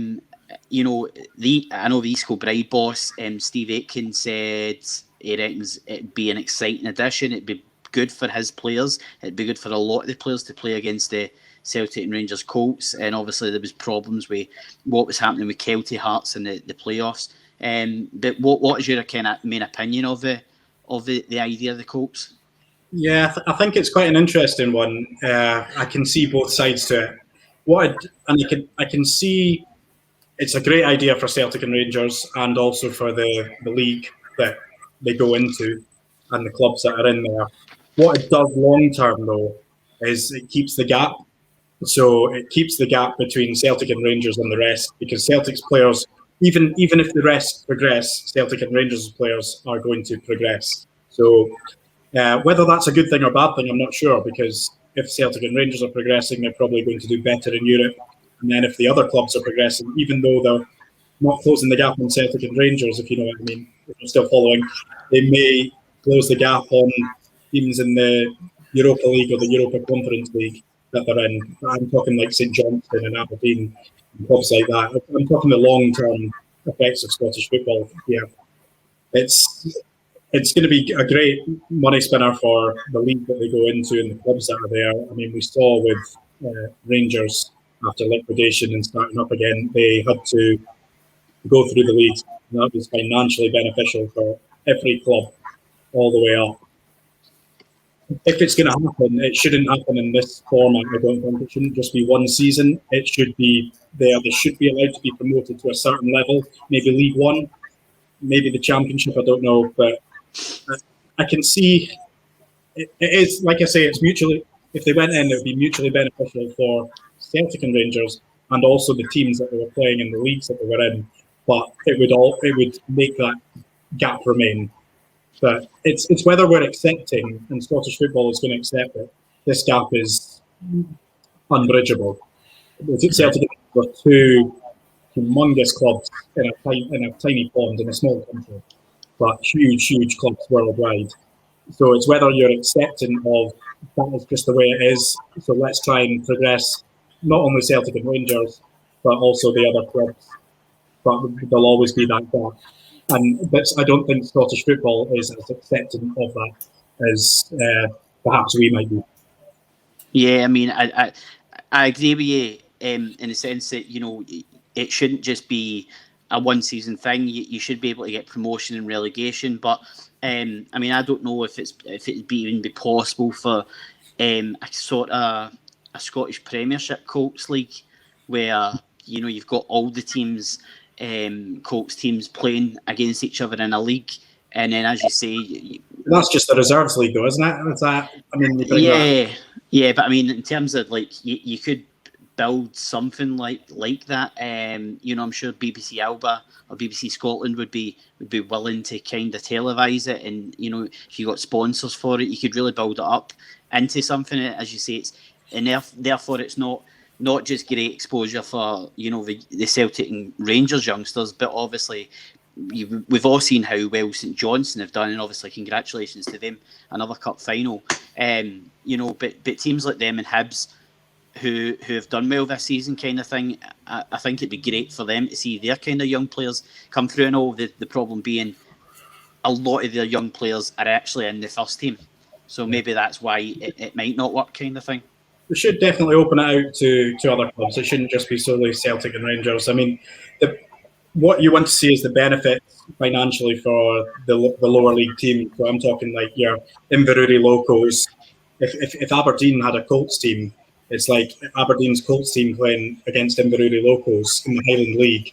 know the East Kilbride boss, Steve Aitken, said he reckons it'd be an exciting addition. It'd be good for his players. It'd be good for a lot of the players to play against the Celtic and Rangers Colts. And obviously there was problems with what was happening with Kelty Hearts in the playoffs. But what is your kind of main opinion of the idea of the Colts? Yeah, I think it's quite an interesting one. I can see both sides to it. I can see it's a great idea for Celtic and Rangers, and also for the league that they go into and the clubs that are in there. What it does long term, though, is it keeps the gap. So it keeps the gap between Celtic and Rangers and the rest, because Celtic's players, even if the rest progress, Celtic and Rangers players are going to progress. So whether that's a good thing or bad thing, I'm not sure, because if Celtic and Rangers are progressing, they're probably going to do better in Europe. And then if the other clubs are progressing, even though they're not closing the gap on Celtic and Rangers, if you know what I mean, if you're still following, they may close the gap on teams in the Europa League or the Europa Conference League that they're in. I'm talking like St Johnstone and Aberdeen and clubs like that. I'm talking the long-term effects of Scottish football. Yeah, it's going to be a great money spinner for the league that they go into and the clubs that are there. I mean, we saw with Rangers after liquidation and starting up again, they had to go through the leagues. And that was financially beneficial for every club all the way up. If it's going to happen, it shouldn't happen in this format. I don't think it shouldn't just be one season. It should be there. They should be allowed to be promoted to a certain level, maybe League One, maybe the Championship. I don't know, but I can see it is, like I say, it's mutually. If they went in, it would be mutually beneficial for Celtic and Rangers, and also the teams that they were playing in the leagues that they were in. But it would make that gap remain. But it's whether we're accepting, and Scottish football is going to accept it. This gap is unbridgeable. Celtic were two humongous clubs in a tiny pond in a small country, but huge clubs worldwide. So it's whether you're accepting of that is just the way it is. So let's try and progress not only Celtic and Rangers, but also the other clubs. But there'll always be that gap. But I don't think Scottish football is as accepting of that as perhaps we might be. Yeah, I mean, I agree with you in the sense that, it shouldn't just be a one-season thing. You should be able to get promotion and relegation. But, I mean, I don't know if it'd even be possible for a sort of a Scottish Premiership Colts League where, you've got all the teams, Colts teams playing against each other in a league. And then, as you say... That's just the Reserves League, though, isn't it? Is that, I mean, yeah, but I mean, in terms of, you could build something like that. I'm sure BBC Alba or BBC Scotland would be willing to kind of televise it, and if you got sponsors for it, you could really build it up into something. As you say, therefore it's not just great exposure for the Celtic and Rangers youngsters, but obviously we've all seen how well St Johnstone have done, and obviously congratulations to them, another cup final. But teams like them and Hibs, who have done well this season, kind of thing, I think it'd be great for them to see their kind of young players come through. And all the problem being a lot of their young players are actually in the first team, so maybe that's why it might not work, kind of thing. We should definitely open it out to other clubs. It shouldn't just be solely Celtic and Rangers. I mean, what you want to see is the benefits financially for the lower league team. So I'm talking like your Inverurie locals. If Aberdeen had a Colts team, it's like Aberdeen's Colts team playing against Inverurie locals in the Highland League.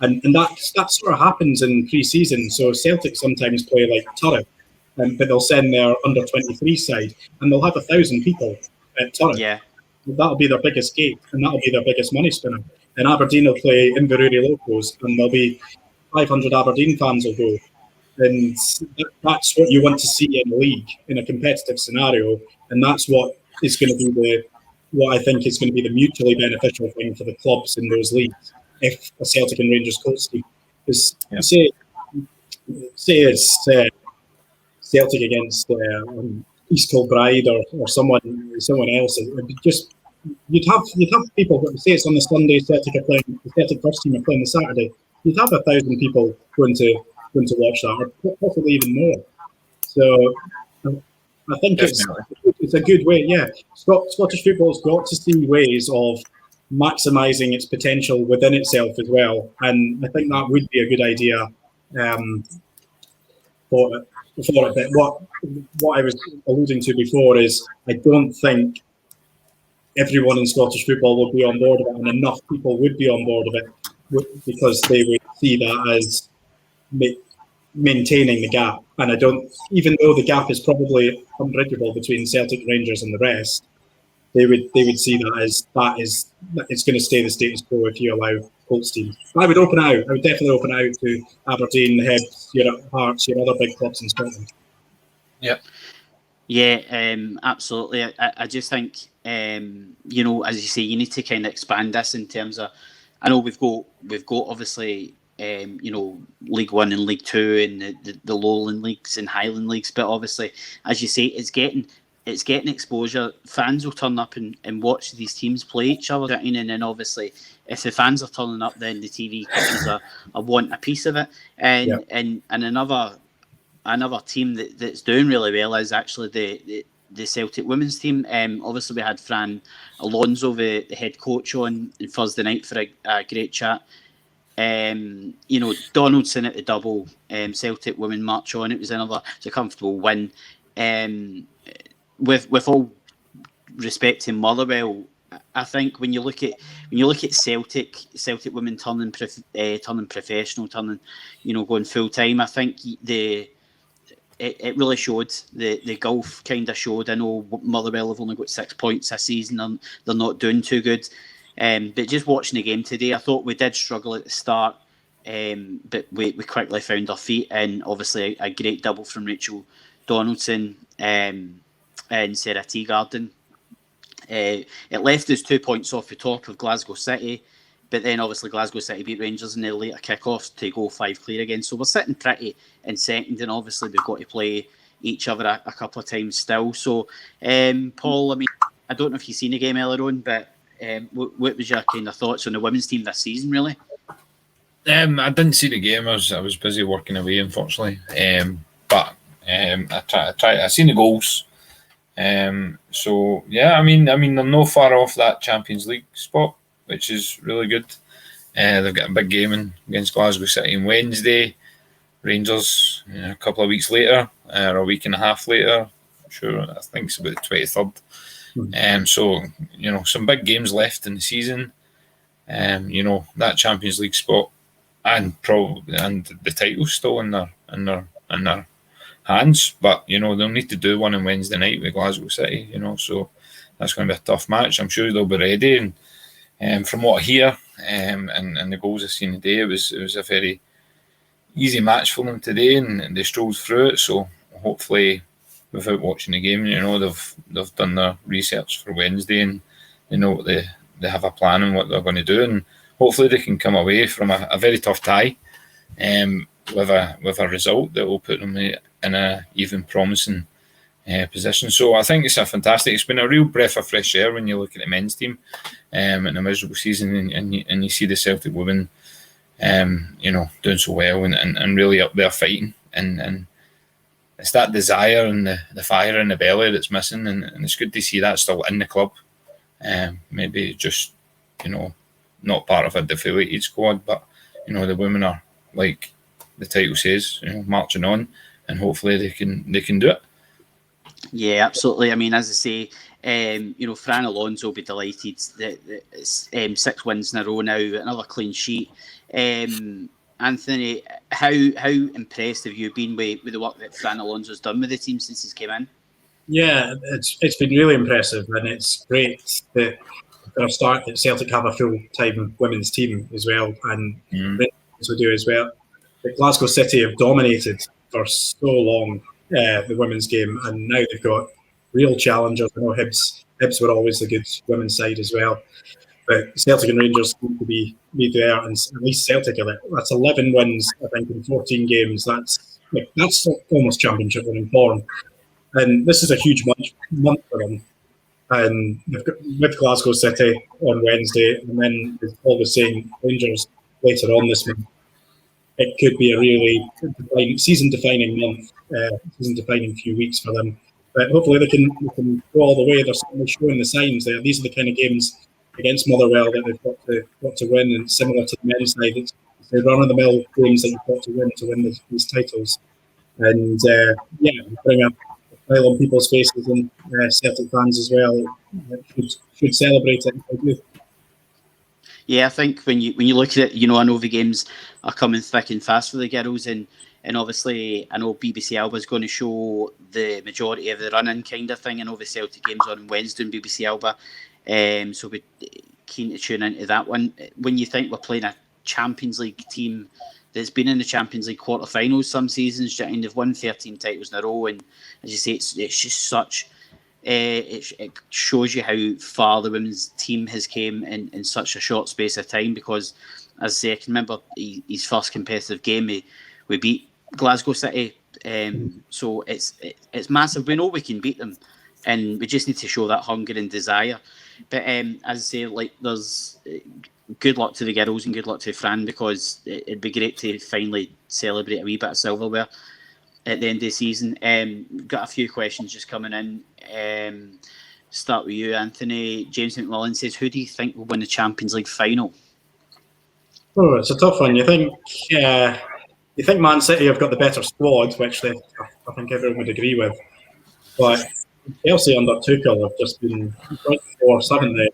And that sort of happens in pre-season. So Celtic sometimes play like Turret, but they'll send their under-23 side, and they'll have 1,000 people at Turret. Yeah. That'll be their biggest gate, and that'll be their biggest money spinner. And Aberdeen will play Inverurie Locos, and there'll be 500 Aberdeen fans will go. And that's what you want to see in a league, in a competitive scenario. And that's what is going to be what I think is going to be the mutually beneficial thing for the clubs in those leagues. If a Celtic and Rangers Colts team, because say it's Celtic against East Kilbride or someone else, just you'd have people. But say it's on the Sunday, Celtic are playing, the Celtic first team are playing the Saturday. You'd have 1,000 people going to watch that, or possibly even more. So I think it's a good way. Yeah, Scottish football's got to see ways of maximising its potential within itself as well, and I think that would be a good idea for it. But what I was alluding to before is I don't think everyone in Scottish football would be on board of it, and enough people would be on board of it because they would see that as maintaining the gap. And I don't, even though the gap is probably unbridgeable between Celtic, Rangers, and the rest, they would see that it's going to stay the status quo if you allow Colts teams. I would definitely open out to Aberdeen, Hibs, your Hearts, your other big clubs in Scotland. Yeah, absolutely. I just think, as you say, you need to kind of expand this in terms of. I know we've got obviously, League One and League Two and the Lowland leagues and Highland leagues, but obviously, as you say, it's getting exposure. Fans will turn up and watch these teams play each other, and then obviously, if the fans are turning up, then the TV companies are wanting a piece of it. And another team that's doing really well is actually the Celtic women's team. Obviously, we had Fran Alonso, the head coach, on Thursday night for a great chat. Donaldson at the double, Celtic women march on. It's a comfortable win. With all respect to Motherwell, I think when you look at Celtic women turning professional, going full time, I think it really showed. The golf kind of showed. I know Motherwell have only got 6 points this season. They're not doing too good. But just watching the game today, I thought we did struggle at the start, but we quickly found our feet. And obviously a great double from Rachel Donaldson and Sarah Teagarden. It left us 2 points off the top of Glasgow City. But then obviously Glasgow City beat Rangers in the later kick-offs to go 5 clear again. So we're sitting pretty in second, and obviously we've got to play each other a couple of times still. So, Paul, I don't know if you've seen the game earlier on, but what was your kind of thoughts on the women's team this season, really? I didn't see the game. I was busy working away, unfortunately. But I seen the goals. So yeah, I mean they're no far off that Champions League spot, which is really good. They've got a big game against Glasgow City on Wednesday. Rangers a couple of weeks later, or a week and a half later. I'm sure, I think it's about the 23rd. So some big games left in the season. That Champions League spot and the title's still in their hands. But they'll need to do one on Wednesday night with Glasgow City. So that's going to be a tough match. I'm sure they'll be ready. And from what I hear, and the goals I've seen today, it was a very easy match for them today, and they strolled through it. So hopefully, without watching the game, they've done their research for Wednesday, and they know what they have a plan and what they're going to do, and hopefully they can come away from a very tough tie, with a result that will put them in a even promising position. So I think it's been a real breath of fresh air when you look at the men's team in a miserable season, and you see the Celtic women doing so well and really up there fighting, and it's that desire and the fire in the belly that's missing, and it's good to see that still in the club. Maybe just not part of a deflated squad, but the women are, like the title says, marching on, and hopefully they can do it. Yeah, absolutely. I mean, as I say, Fran Alonso will be delighted that it's 6 wins in a row now, another clean sheet. Anthony, how impressed have you been with the work that Fran Alonso's done with the team since he's came in? Yeah, it's been really impressive, and it's great that for a start that Celtic have a full-time women's team as well, and also do as well. But Glasgow City have dominated for so long the women's game, and now they've got real challengers. I know Hibs were always the good women's side as well, but Celtic and Rangers seem to be there, and at least Celtic are there. That's 11 wins, I think, in 14 games. That's almost championship winning form. And this is a huge month for them. And they've got with Glasgow City on Wednesday, and then as Paul was saying, Rangers later on this month. It could be a really season-defining month, season-defining few weeks for them. But hopefully they can go all the way. They're certainly showing the signs there. These are the kind of games against Motherwell that they've got to win, and similar to the men's side, it's the run-of-the-mill games that you've got to win these titles. And bring a smile on people's faces, and Celtic fans as well should celebrate it if they do. Yeah, I think when you look at it, I know the games are coming thick and fast for the girls, and obviously I know BBC Alba is going to show the majority of the run-in kind of thing. I know the Celtic games on Wednesday on BBC Alba, so we're keen to tune into that one. When you think we're playing a Champions League team that's been in the Champions League quarter-finals some seasons, and they've won 13 titles in a row, and as you say, it's just such... it shows you how far the women's team has came in such a short space of time, because, as I say, I can remember his first competitive game, we beat Glasgow City, so it's massive. We know we can beat them, and we just need to show that hunger and desire. But as I say, there's... good luck to the girls and good luck to Fran, because it'd be great to finally celebrate a wee bit of silverware at the end of the season. Got a few questions just coming in. Start with you, Anthony. James McMillan says, who do you think will win the Champions League final? Oh, it's a tough one. You think Man City have got the better squad, which I think everyone would agree with. But Chelsea under Tuchel have just been quite force, haven't they?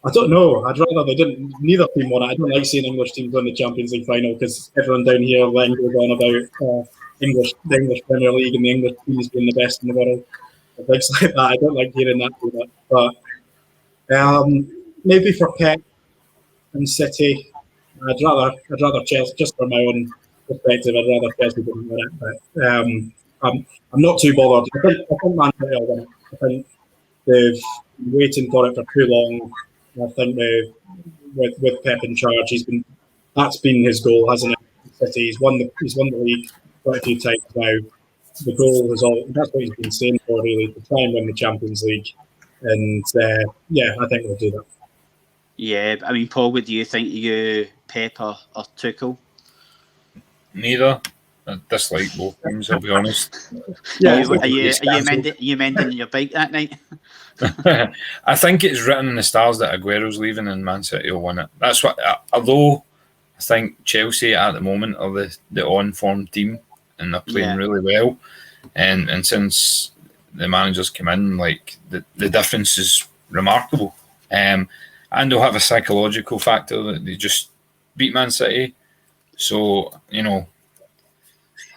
I don't know. I'd rather they didn't. Neither team won it. I don't like seeing English teams win the Champions League final, because everyone down here then goes on about the English Premier League and the English teams being the best in the world. Things like that. I don't like hearing that too much. But maybe for Pep and City, I'd rather Chelsea, just for my own perspective. I'd rather Chelsea didn't win it. But I'm not too bothered. I think Man City will win it. I think they've been waiting for it for too long. I think with Pep in charge, that's been his goal, hasn't it? City, he's won the league quite a few times now. The goal that's what he's been saying for, really, to try and win the Champions League. And I think we'll do that. Yeah, I mean, Paul, what do you think? You Pep or Tuchel? Neither. I dislike both teams, I'll be honest. Yeah, are you mending your bike that night? I think it's written in the stars that Aguero's leaving and Man City will win it. That's what. Although I think Chelsea at the moment are the on-form team, and they're playing really well. And since the managers come in, like the difference is remarkable. And they'll have a psychological factor that they just beat Man City. So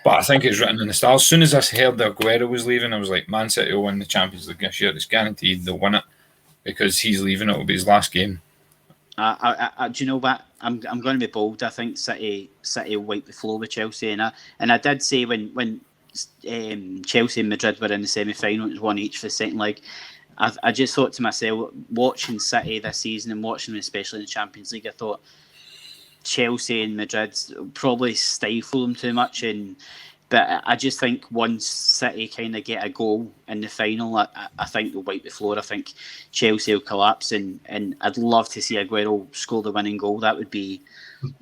But I think it's written in the stars. As soon as I heard that Aguero was leaving, I was like, Man City will win the Champions League this year. It's guaranteed they'll win it, because he's leaving. It will be his last game. Do you know what? I'm going to be bold. I think City will wipe the floor with Chelsea. And I did say when Chelsea and Madrid were in the semi-final, it was one each for the second leg. I just thought to myself, watching City this season and watching them especially in the Champions League, I thought Chelsea and Madrid probably stifle them too much, but I just think once City kind of get a goal in the final, I think they'll wipe the floor. I think Chelsea will collapse, and I'd love to see Aguero score the winning goal. That would be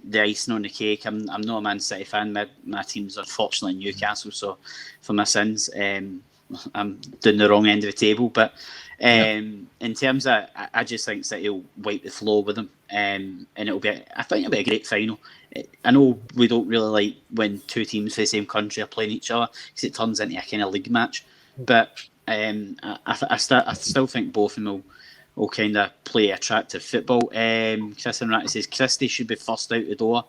the icing on the cake. I'm not a Man City fan. My team's unfortunately Newcastle, so for my sins, I'm doing the wrong end of the table. But in terms of, I just think City will wipe the floor with them, and I think it'll be a great final. I know we don't really like when two teams from the same country are playing each other, because it turns into a kind of league match. but I still think both of them will kind of play attractive football. Chris and Ratty says Christie should be first out the door.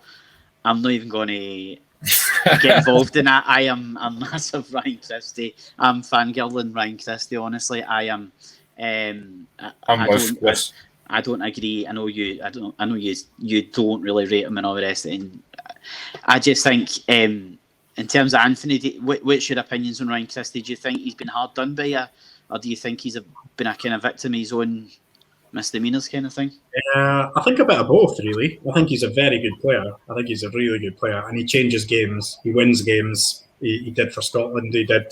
I'm not even going to get involved in that. I am a massive Ryan Christie. I'm fangirling Ryan Christie. Honestly, I am. I don't agree. I know you. I know you don't really rate him and all the rest. And I just think, in terms of Anthony, what's your opinions on Ryan Christie? Do you think he's been hard done by you, or do you think he's been a kind of victim of his own misdemeanors kind of thing? I think a bit of both, really. I think he's a very good player. I think he's a really good player, and he changes games. He wins games. He did for Scotland. He did.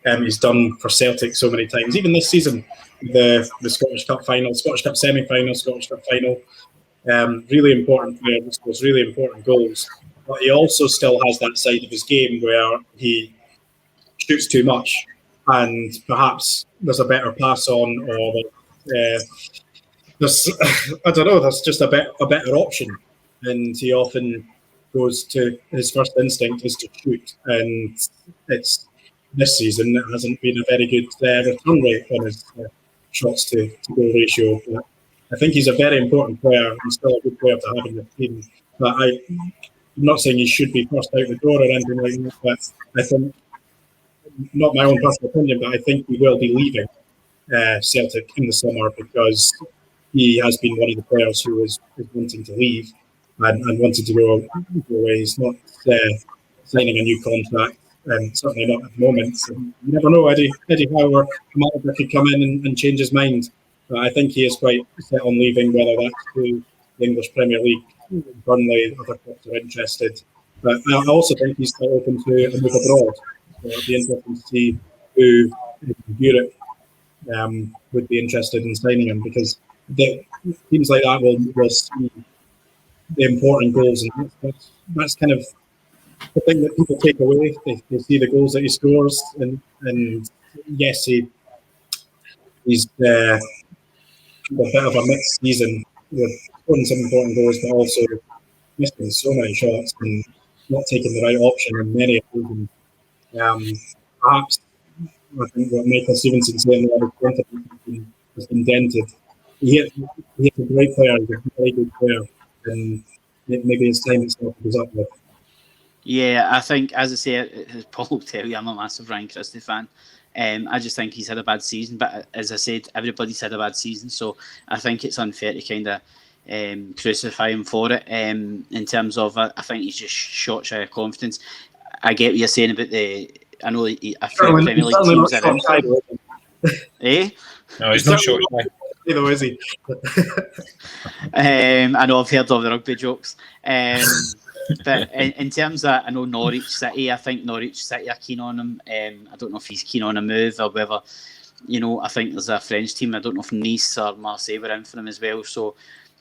He's done for Celtic so many times. Even this season, the Scottish Cup final, Scottish Cup semi-final, Scottish Cup final. Really important player. He scores really important goals. But he also still has that side of his game where he shoots too much, and perhaps there's a better pass on, or there's I don't know. There's just a better option, and he often goes to his first instinct is to shoot, and it's this season it hasn't been a very good return rate on his shots to goal ratio. But I think he's a very important player and still a good player to have in the team. But I'm not saying he should be first out the door or anything like that. But I think, not my own personal opinion, but I think he will be leaving Celtic in the summer because he has been one of the players who is wanting to leave and wanted to go away. He's not signing a new contract, certainly not at the moment. So you never know, Eddie Howe, a manager could come in and change his mind. I think he is quite set on leaving, whether that's through the English Premier League, Burnley, other clubs are interested. But I also think he's still open to a move abroad. So it'll be interesting to see who in Europe would be interested in signing him, because teams like that will see the important goals, and that's kind of the thing that people take away. They see the goals that he scores, and yes, he's a bit of a mixed season with scoring some important goals, but also missing so many shots and not taking the right option on many occasions. Perhaps I think what Michael Stevenson said in the other has been dented. He's a great player. He's a very good player, and maybe it's time itself goes up with. Yeah, I think, as I say, as Paul will tell you, I'm a massive Ryan Christie fan. I just think he's had a bad season, but as I said, everybody's had a bad season, so I think it's unfair to kind of crucify him for it. In terms of, I think he's just shot shy of confidence. I get what you're saying about I know a few Premier League teams are in for him. Eh? No, he's not shot shy. Either is he? I know I've heard of the rugby jokes. But in terms of, I know Norwich City, I think Norwich City are keen on him. I don't know if he's keen on a move or whether, I think there's a French team. I don't know if Nice or Marseille were in for him as well. So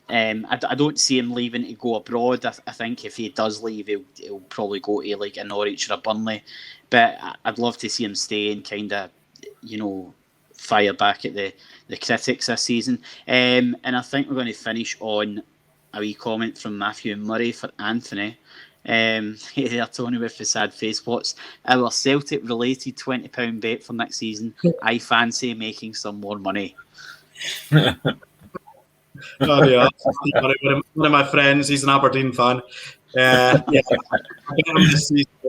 I don't see him leaving to go abroad. I think if he does leave, he'll probably go to like a Norwich or a Burnley. But I'd love to see him stay and kind of, fire back at the critics this season. And I think we're going to finish on a wee comment from Matthew Murray for Anthony. Hey there, Tony, with the sad face. What's our Celtic-related £20 bet for next season? I fancy making some more money. Oh, yeah. One of my friends, he's an Aberdeen fan. I bet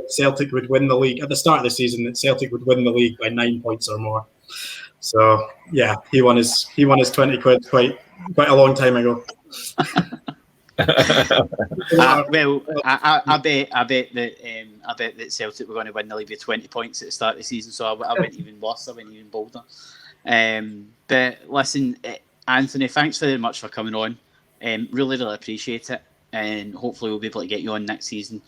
Celtic would win the league. At the start of the season, that Celtic would win the league by 9 points or more. So, yeah, he won his 20 quid quite a long time ago. I bet that Celtic were going to win the league with 20 points at the start of the season, so I went even worse. I went even bolder. But listen, Anthony, thanks very much for coming on. Really appreciate it, and hopefully we'll be able to get you on next season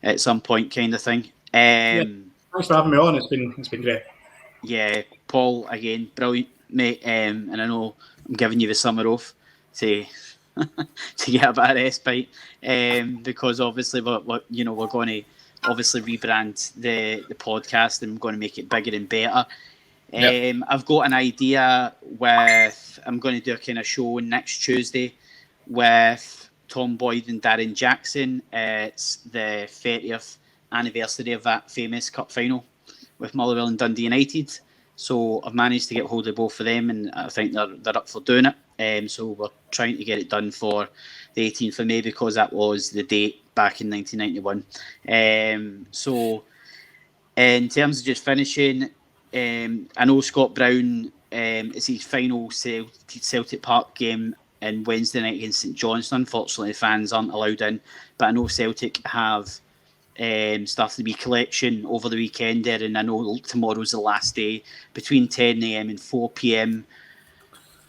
at some point, kind of thing. Thanks for having me on. It's been great. Yeah, Paul, again, brilliant, mate. And I know I'm giving you the summer off to get a bit of respite, because obviously we're going to obviously rebrand the podcast, and we're going to make it bigger and better. Yep. I've got an idea I'm going to do a kind of show next Tuesday with Tom Boyd and Darren Jackson. It's the 30th anniversary of that famous cup final with Motherwell and Dundee United. So I've managed to get hold of both of them, and I think they're up for doing it. So we're trying to get it done for the 18th of May, because that was the date back in 1991. So in terms of just finishing, I know Scott Brown, it's his final Celtic Park game in Wednesday night against St Johnstone. Unfortunately, fans aren't allowed in, but I know Celtic have started the wee collection over the weekend there, and I know tomorrow's the last day, between 10 a.m. and 4 p.m.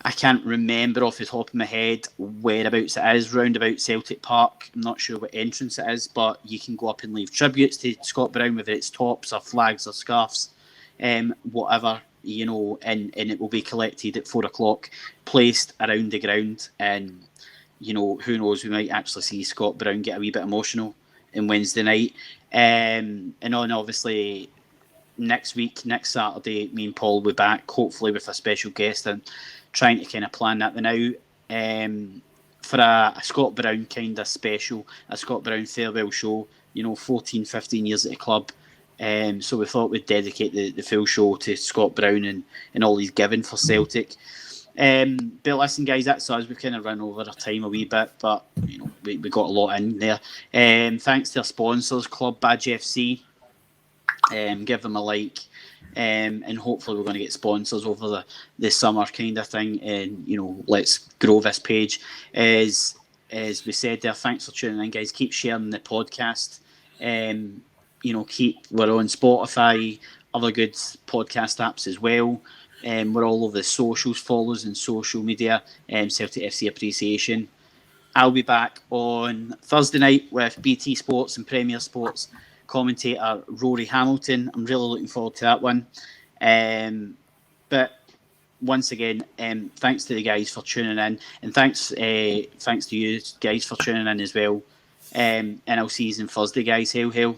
I can't remember off the top of my head whereabouts it is, round about Celtic Park. I'm not sure what entrance it is, but you can go up and leave tributes to Scott Brown, whether it's tops or flags or scarves, whatever, and it will be collected at 4 o'clock, placed around the ground. And, who knows, we might actually see Scott Brown get a wee bit emotional on Wednesday night. And then obviously next Saturday, me and Paul will be back, hopefully with a special guest, and trying to kind of plan that one out for a Scott Brown kind of special, a Scott Brown farewell show, 14, 15 years at the club. So we thought we'd dedicate the full show to Scott Brown and all he's given for Celtic. But listen, guys, that's us. We've kind of run over our time a wee bit, but we got a lot in there. Thanks to our sponsors, Club Badge FC. Give them a like. And hopefully we're going to get sponsors over the summer kind of thing, and let's grow this page. As we said there, thanks for tuning in, guys. Keep sharing the podcast. We're on Spotify, other good podcast apps as well. We're all over the socials. Follow us on social media. Celtic FC Appreciation. I'll be back on Thursday night with BT Sports and Premier Sports commentator Rory Hamilton. I'm really looking forward to that one. But once again, thanks to the guys for tuning in, and thanks to you guys for tuning in as well. And I'll see you on Thursday, guys. Hail, hail.